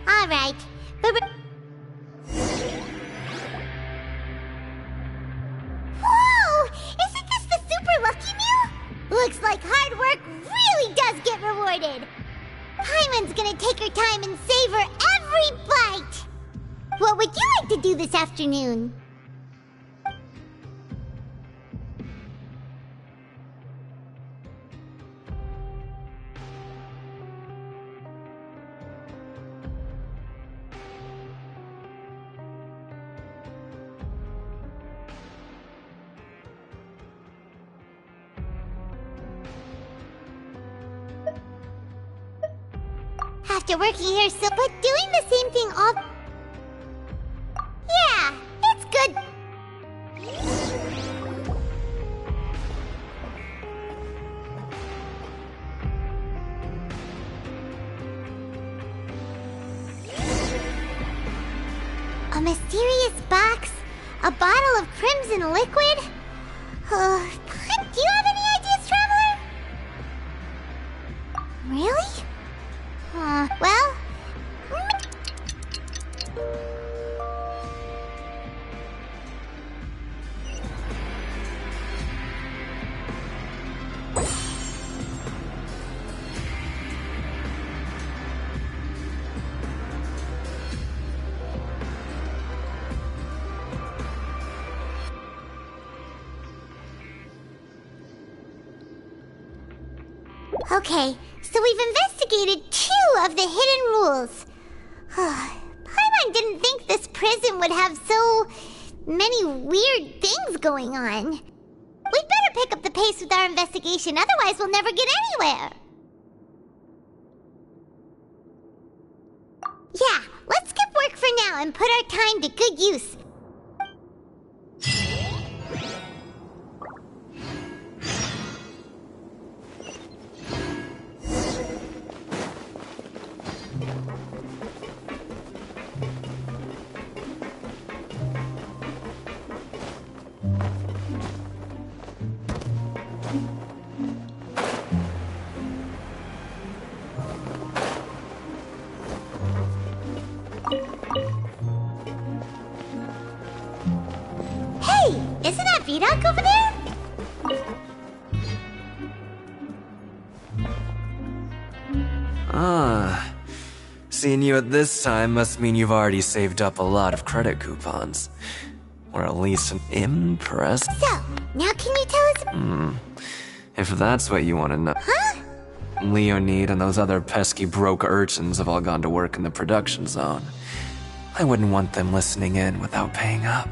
Alright, Whoa! Isn't this the super lucky meal? Looks like hard work really does get rewarded. Paimon's gonna take her time and savor every bite. What would you like to do this afternoon? After working here so but doing the same thing all... Yeah, it's good. A mysterious box? A bottle of crimson liquid? Do you have any ideas, Traveler? Really? Well... Okay, so we've investigated 2 of the hidden rules. Paimon didn't think this prison would have so many weird things going on. We'd better pick up the pace with our investigation, otherwise we'll never get anywhere. Yeah, let's skip work for now and put our time to good use. Isn't that Vidoc over there? Seeing you at this time must mean you've already saved up a lot of credit coupons. Or at least impressed. So, now can you tell us... If that's what you want to know. Huh? Leonid and those other pesky broke urchins have all gone to work in the production zone. I wouldn't want them listening in without paying up.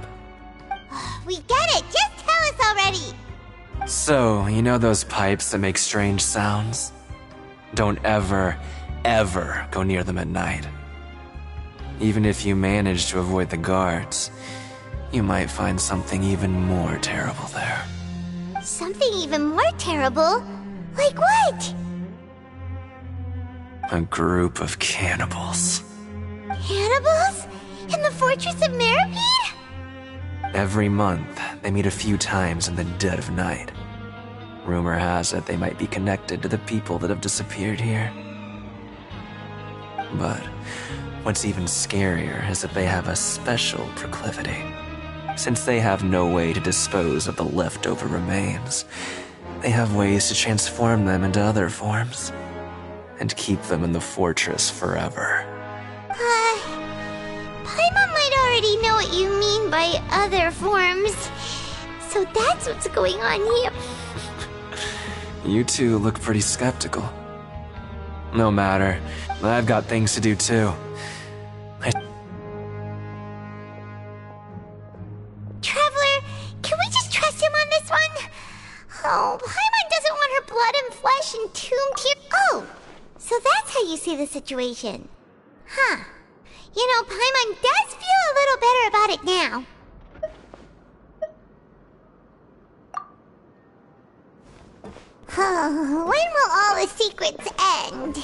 We get it! Just tell us already! So, you know those pipes that make strange sounds? Don't ever go near them at night. Even if you manage to avoid the guards, you might find something even more terrible there. Something even more terrible? Like what? A group of cannibals. Cannibals? In the Fortress of Meripede? Every month, they meet a few times in the dead of night. Rumor has it they might be connected to the people that have disappeared here. But what's even scarier is that they have a special proclivity. Since they have no way to dispose of the leftover remains, they have ways to transform them into other forms and keep them in the fortress forever. Paimon might already know what you mean by other forms. So that's what's going on here. You two look pretty skeptical. No matter, I've got things to do too. Traveler, can we just trust him on this one? Oh, Paimon doesn't want her blood and flesh entombed here. Oh, so that's how you see the situation. Huh. You know, Paimon does feel a little better about it now. When will all the secrets end?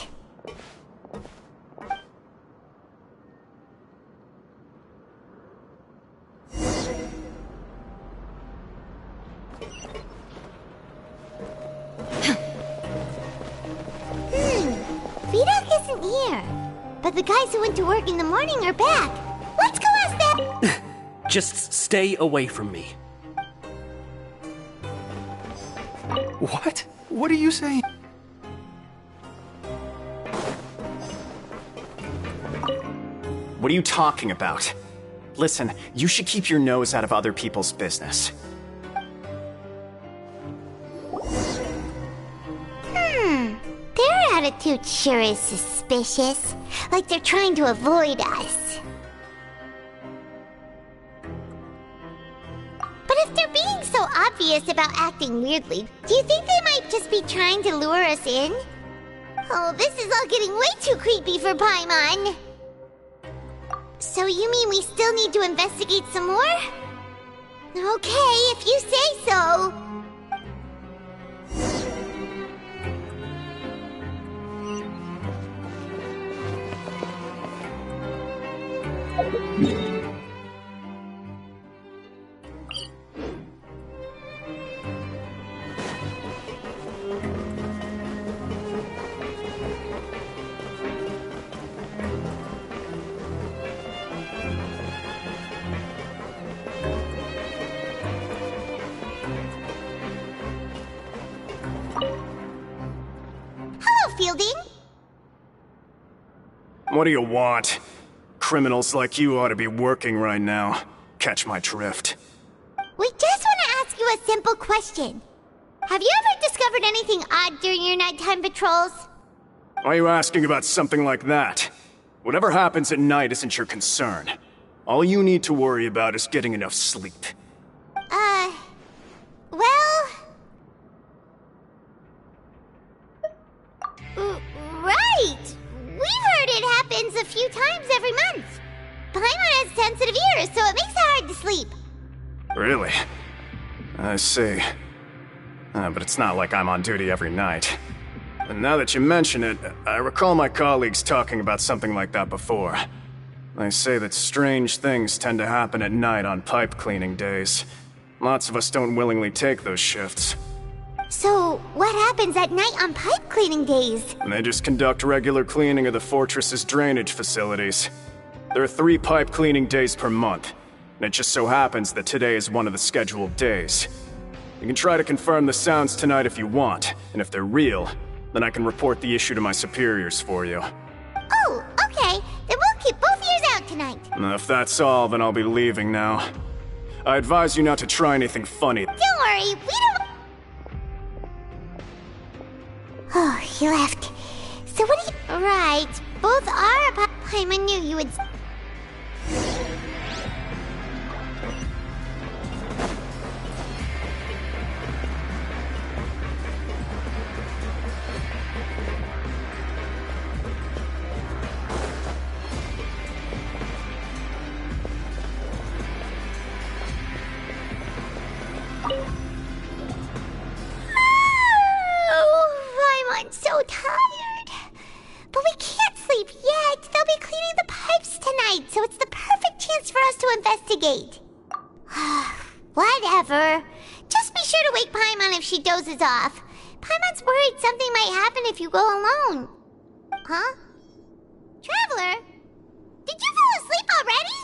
Vidoc isn't here. but the guys who went to work in the morning are back. Let's go ask them! Just stay away from me. What? What are you saying? What are you talking about? Listen, you should keep your nose out of other people's business. Their attitude sure is suspicious. Like they're trying to avoid us. But if they're being so obvious about acting weirdly, do you think they might just be trying to lure us in? Oh, this is all getting way too creepy for Paimon. So you mean we still need to investigate some more? Okay, if you say so. Fielding? What do you want? Criminals like you ought to be working right now. Catch my drift. We just want to ask you a simple question. Have you ever discovered anything odd during your nighttime patrols? Why are you asking about something like that? Whatever happens at night isn't your concern. All you need to worry about is getting enough sleep. Well... Right! We've heard it happens a few times every month. Paimon has sensitive ears, so it makes it hard to sleep. Really? I see. But it's not like I'm on duty every night. And now that you mention it, I recall my colleagues talking about something like that before. They say that strange things tend to happen at night on pipe cleaning days. Lots of us don't willingly take those shifts. So, what happens at night on pipe cleaning days? They just conduct regular cleaning of the fortress's drainage facilities. There are 3 pipe cleaning days per month, and it just so happens that today is one of the scheduled days. You can try to confirm the sounds tonight if you want, and if they're real, then I can report the issue to my superiors for you. Oh, okay. Then we'll keep both ears out tonight. If that's all, then I'll be leaving now. I advise you not to try anything funny. Don't worry, we don't... Oh, he left. So what do you... Right, both are about... Paimon knew you would... I'm so tired. But we can't sleep yet. They'll be cleaning the pipes tonight, so it's the perfect chance for us to investigate. Whatever. Just be sure to wake Paimon if she dozes off. Paimon's worried something might happen if you go alone. Huh? Traveler? Did you fall asleep already?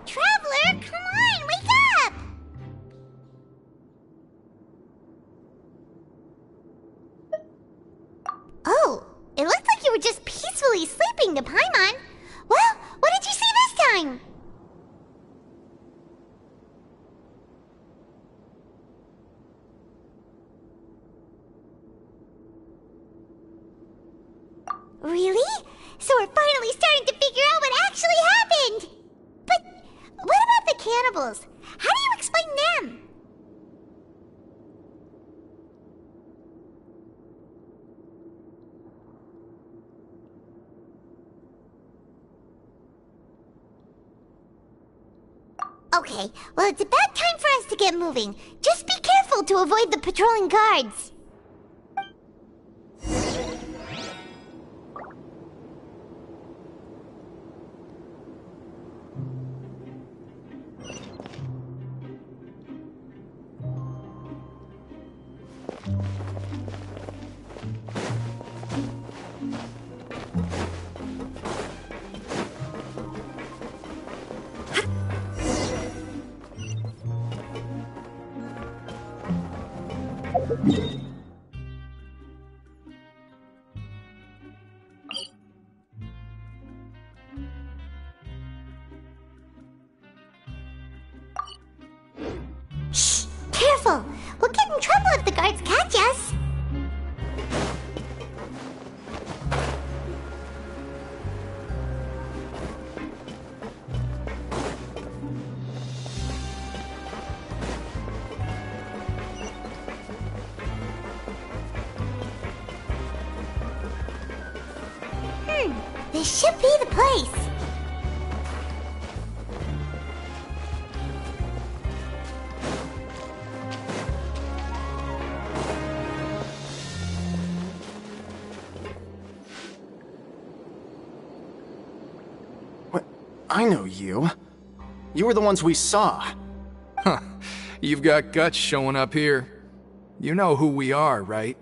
Traveler, come on, wake Really? So we're finally starting to figure out what actually happened! But what about the cannibals? How do you explain them? Okay, well, it's about time for us to get moving. Just be careful to avoid the patrolling guards. Shh! Careful! We'll get in trouble if the guards catch us! This should be the place. What? I know you. You were the ones we saw. Huh. You've got guts showing up here. You know who we are, right?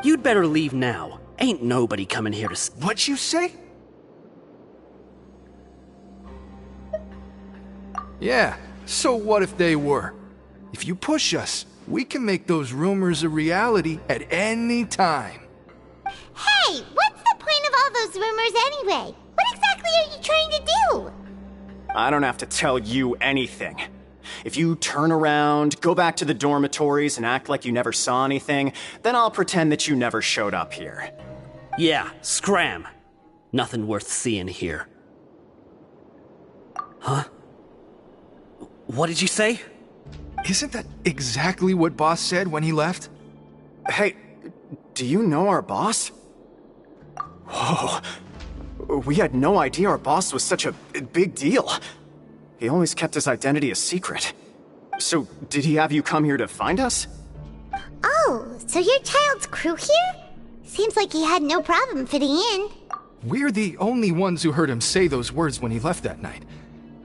You'd better leave now. Ain't nobody coming here to... What you say? Yeah, so what if they were? If you push us, we can make those rumors a reality at any time. Hey, what's the point of all those rumors anyway? What exactly are you trying to do? I don't have to tell you anything. If you turn around, go back to the dormitories and act like you never saw anything, then I'll pretend that you never showed up here. Yeah, scram. Nothing worth seeing here. Huh? What did you say? Isn't that exactly what Boss said when he left? Hey, do you know our boss? Whoa. We had no idea our boss was such a big deal. He always kept his identity a secret. So, did he have you come here to find us? Oh, so you're Child's crew here? Seems like he had no problem fitting in. We're the only ones who heard him say those words when he left that night.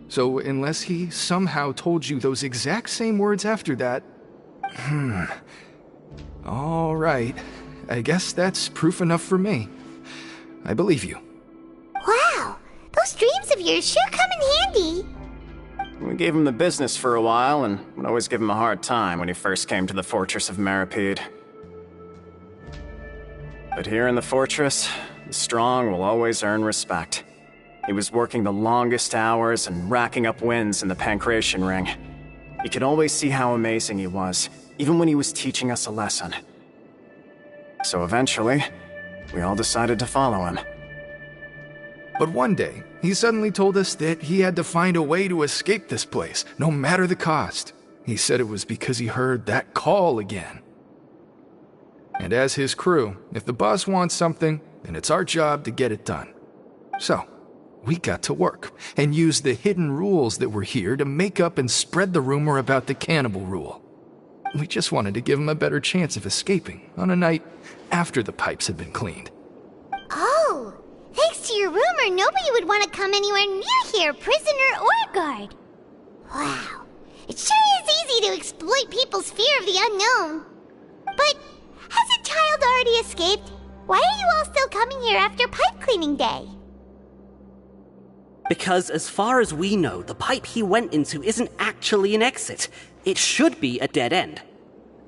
So, unless he somehow told you those exact same words after that... All right. I guess that's proof enough for me. I believe you. Wow! Those dreams of yours sure come in handy! We gave him the business for a while, and would always give him a hard time when he first came to the Fortress of Maripede. But here in the fortress, the strong will always earn respect. He was working the longest hours and racking up wins in the Pancration Ring. You could always see how amazing he was, even when he was teaching us a lesson. So eventually, we all decided to follow him. But one day, he suddenly told us that he had to find a way to escape this place, no matter the cost. He said it was because he heard that call again. And as his crew, if the boss wants something, then it's our job to get it done. So, we got to work, and used the hidden rules that were here to make up and spread the rumor about the cannibal rule. We just wanted to give him a better chance of escaping on a night after the pipes had been cleaned. Oh! Thanks to your rumor, nobody would want to come anywhere near here, prisoner or guard. Wow. It sure is easy to exploit people's fear of the unknown. But hasn't Child already escaped? Why are you all still coming here after pipe cleaning day? Because as far as we know, the pipe he went into isn't actually an exit. It should be a dead end.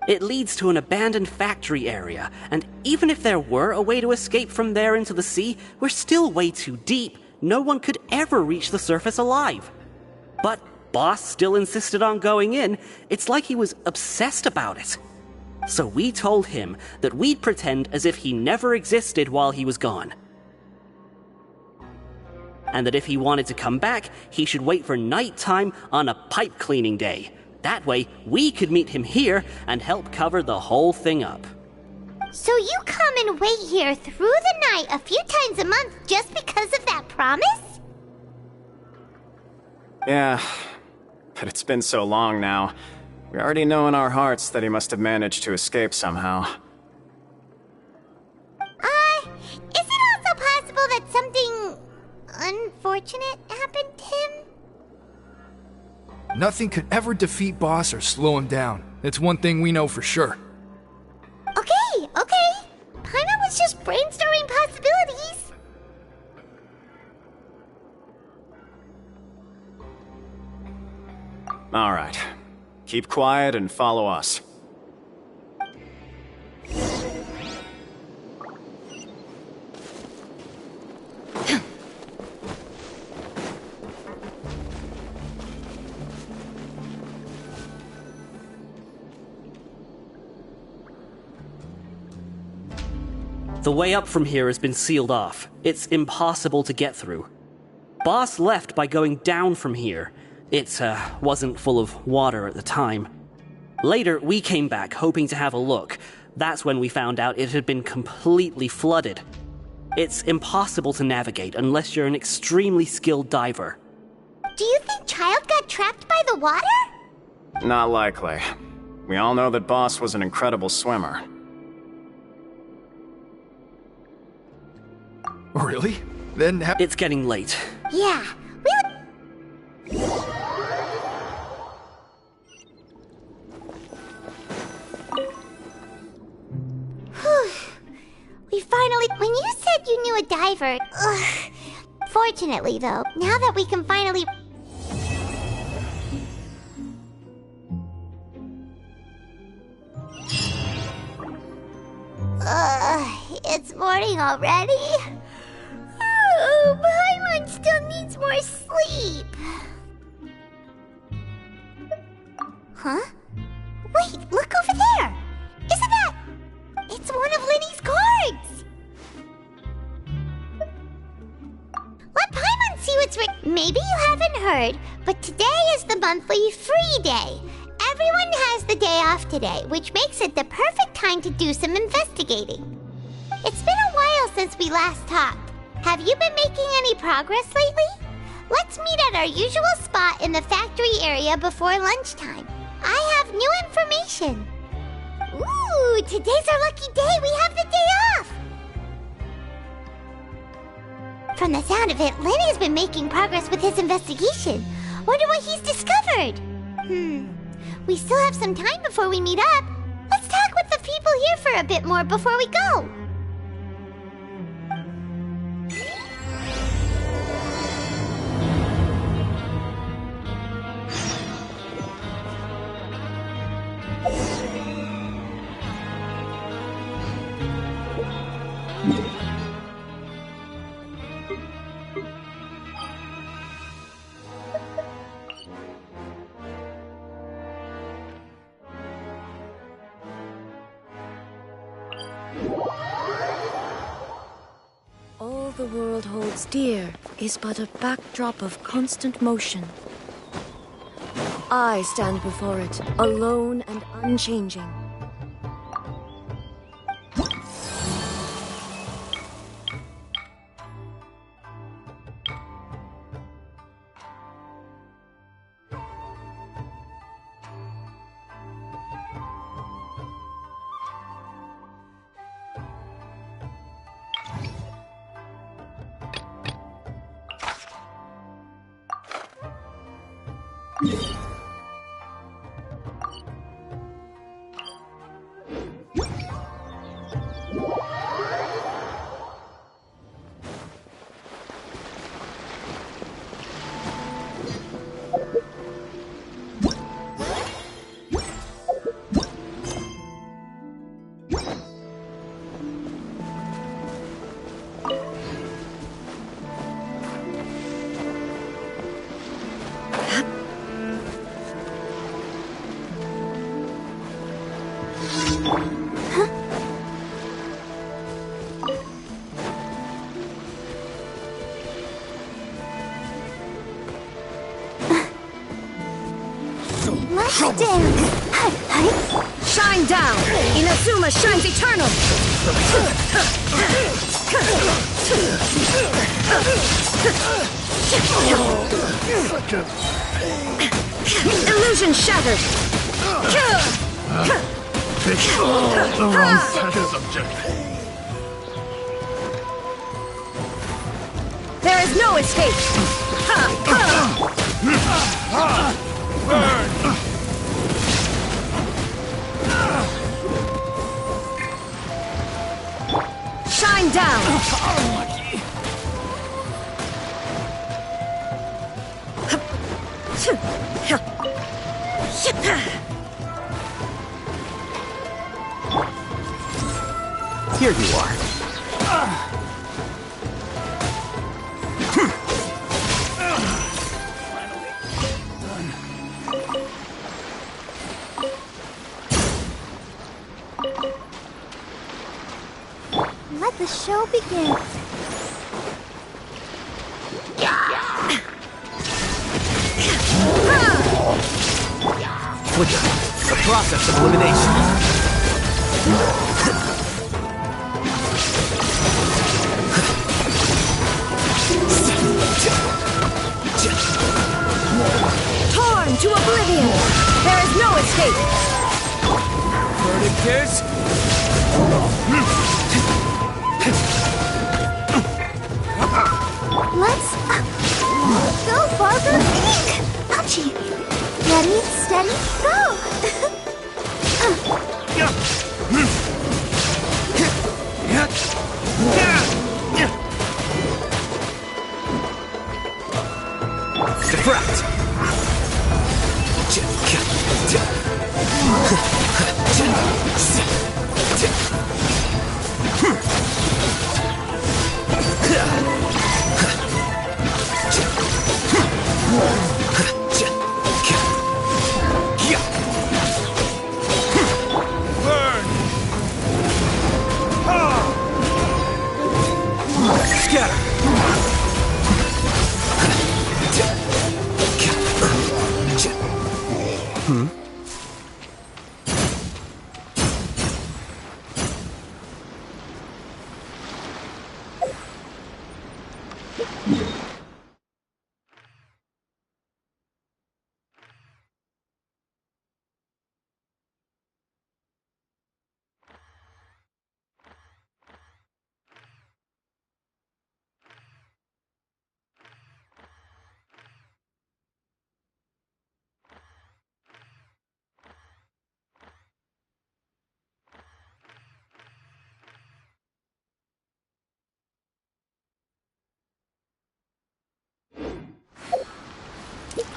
It leads to an abandoned factory area, and even if there were a way to escape from there into the sea, we're still way too deep. No one could ever reach the surface alive. But Boss still insisted on going in. It's like he was obsessed about it. So we told him that we'd pretend as if he never existed while he was gone. and that if he wanted to come back, he should wait for nighttime on a pipe cleaning day. That way, we could meet him here and help cover the whole thing up. So you come and wait here through the night a few times a month just because of that promise? Yeah, but it's been so long now. We already know in our hearts that he must have managed to escape somehow. Is it also possible that something unfortunate happened to him? Nothing could ever defeat Boss or slow him down. It's one thing we know for sure. Okay. Paimon was just brainstorming possibilities. All right. Keep quiet and follow us. The way up from here has been sealed off. It's impossible to get through. Boss left by going down from here. It wasn't full of water at the time. Later, we came back hoping to have a look. That's when we found out it had been completely flooded. It's impossible to navigate unless you're an extremely skilled diver. Do you think Child got trapped by the water? Not likely. We all know that Boss was an incredible swimmer. Really? Then it's getting late. Yeah, we finally... When you said you knew a diver... Fortunately, though, now that we can finally... It's morning already? Oh, Paimon still needs more sleep. Huh? Wait, look over there! Isn't that... It's one of Linny's cards! Let Paimon see what's written. Maybe you haven't heard, but today is the monthly free day. Everyone has the day off today, which makes it the perfect time to do some investigating. It's been a while since we last talked. Have you been making any progress lately? Let's meet at our usual spot in the factory area before lunchtime. I have new information. Ooh, today's our lucky day. We have the day off. From the sound of it, Lenny's been making progress with his investigation. Wonder what he's discovered. We still have some time before we meet up. Let's talk with the people here for a bit more before we go. All the world holds dear is but a backdrop of constant motion. I stand before it, alone and unchanging. Let's dance! Shine down! Inazuma shines eternal! Illusion shattered! The wrong subject. There is no escape! Burn! Shine down! Here you are. Let the show begin. Flicker, the process of elimination. Torn to oblivion! There is no escape! Burning kiss? Let's go farther. Ouchie. Ready, steady, go. Defract! Burn! Scatter!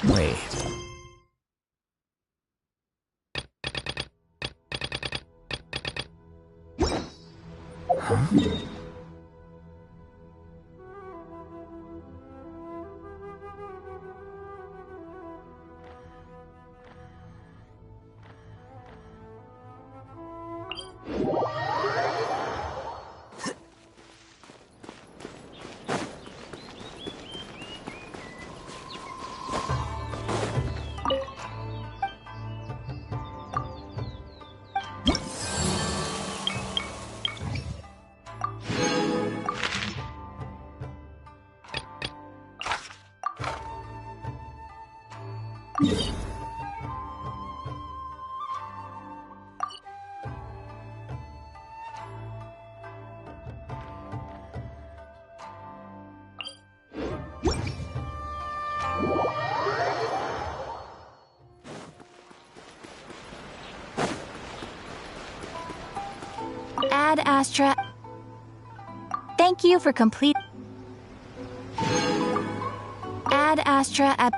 Wait. Huh? Ad Astra. Thank you for complete. Ad Astra at.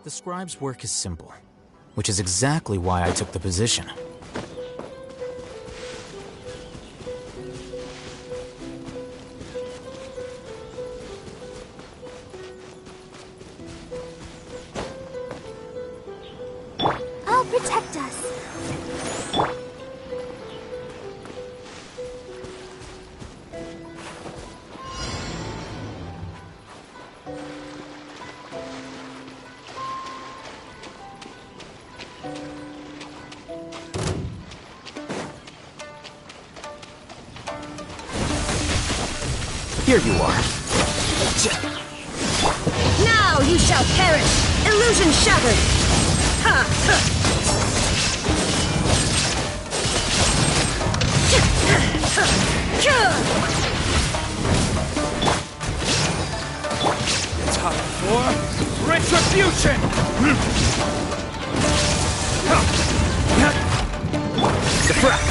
The scribe's work is simple, which is exactly why I took the position. I'll protect us. Here you are. Now you shall perish! Illusion shattered! Ha! Time for retribution! Deflect!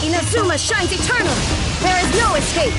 Inazuma shines eternal! There is no escape!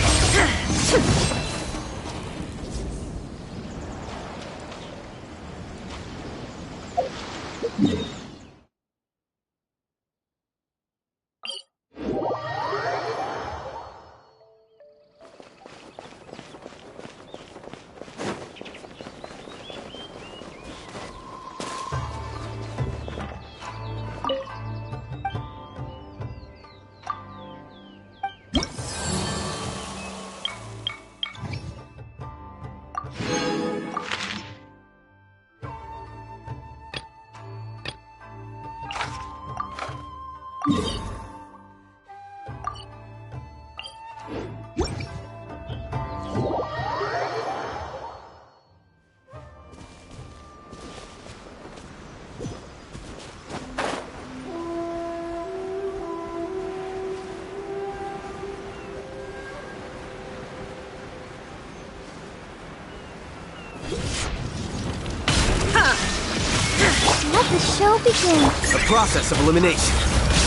Let the show begin. The process of elimination.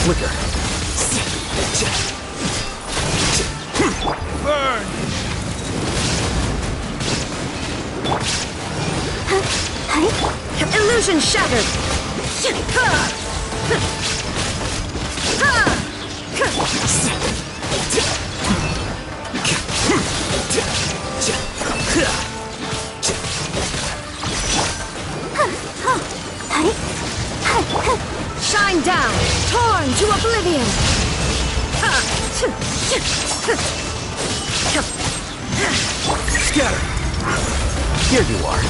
Flicker. Burn! Illusion shattered! Shine down, torn to oblivion! Scatter! Here you are.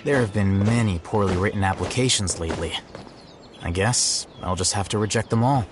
There have been many poorly written applications lately. I guess I'll just have to reject them all.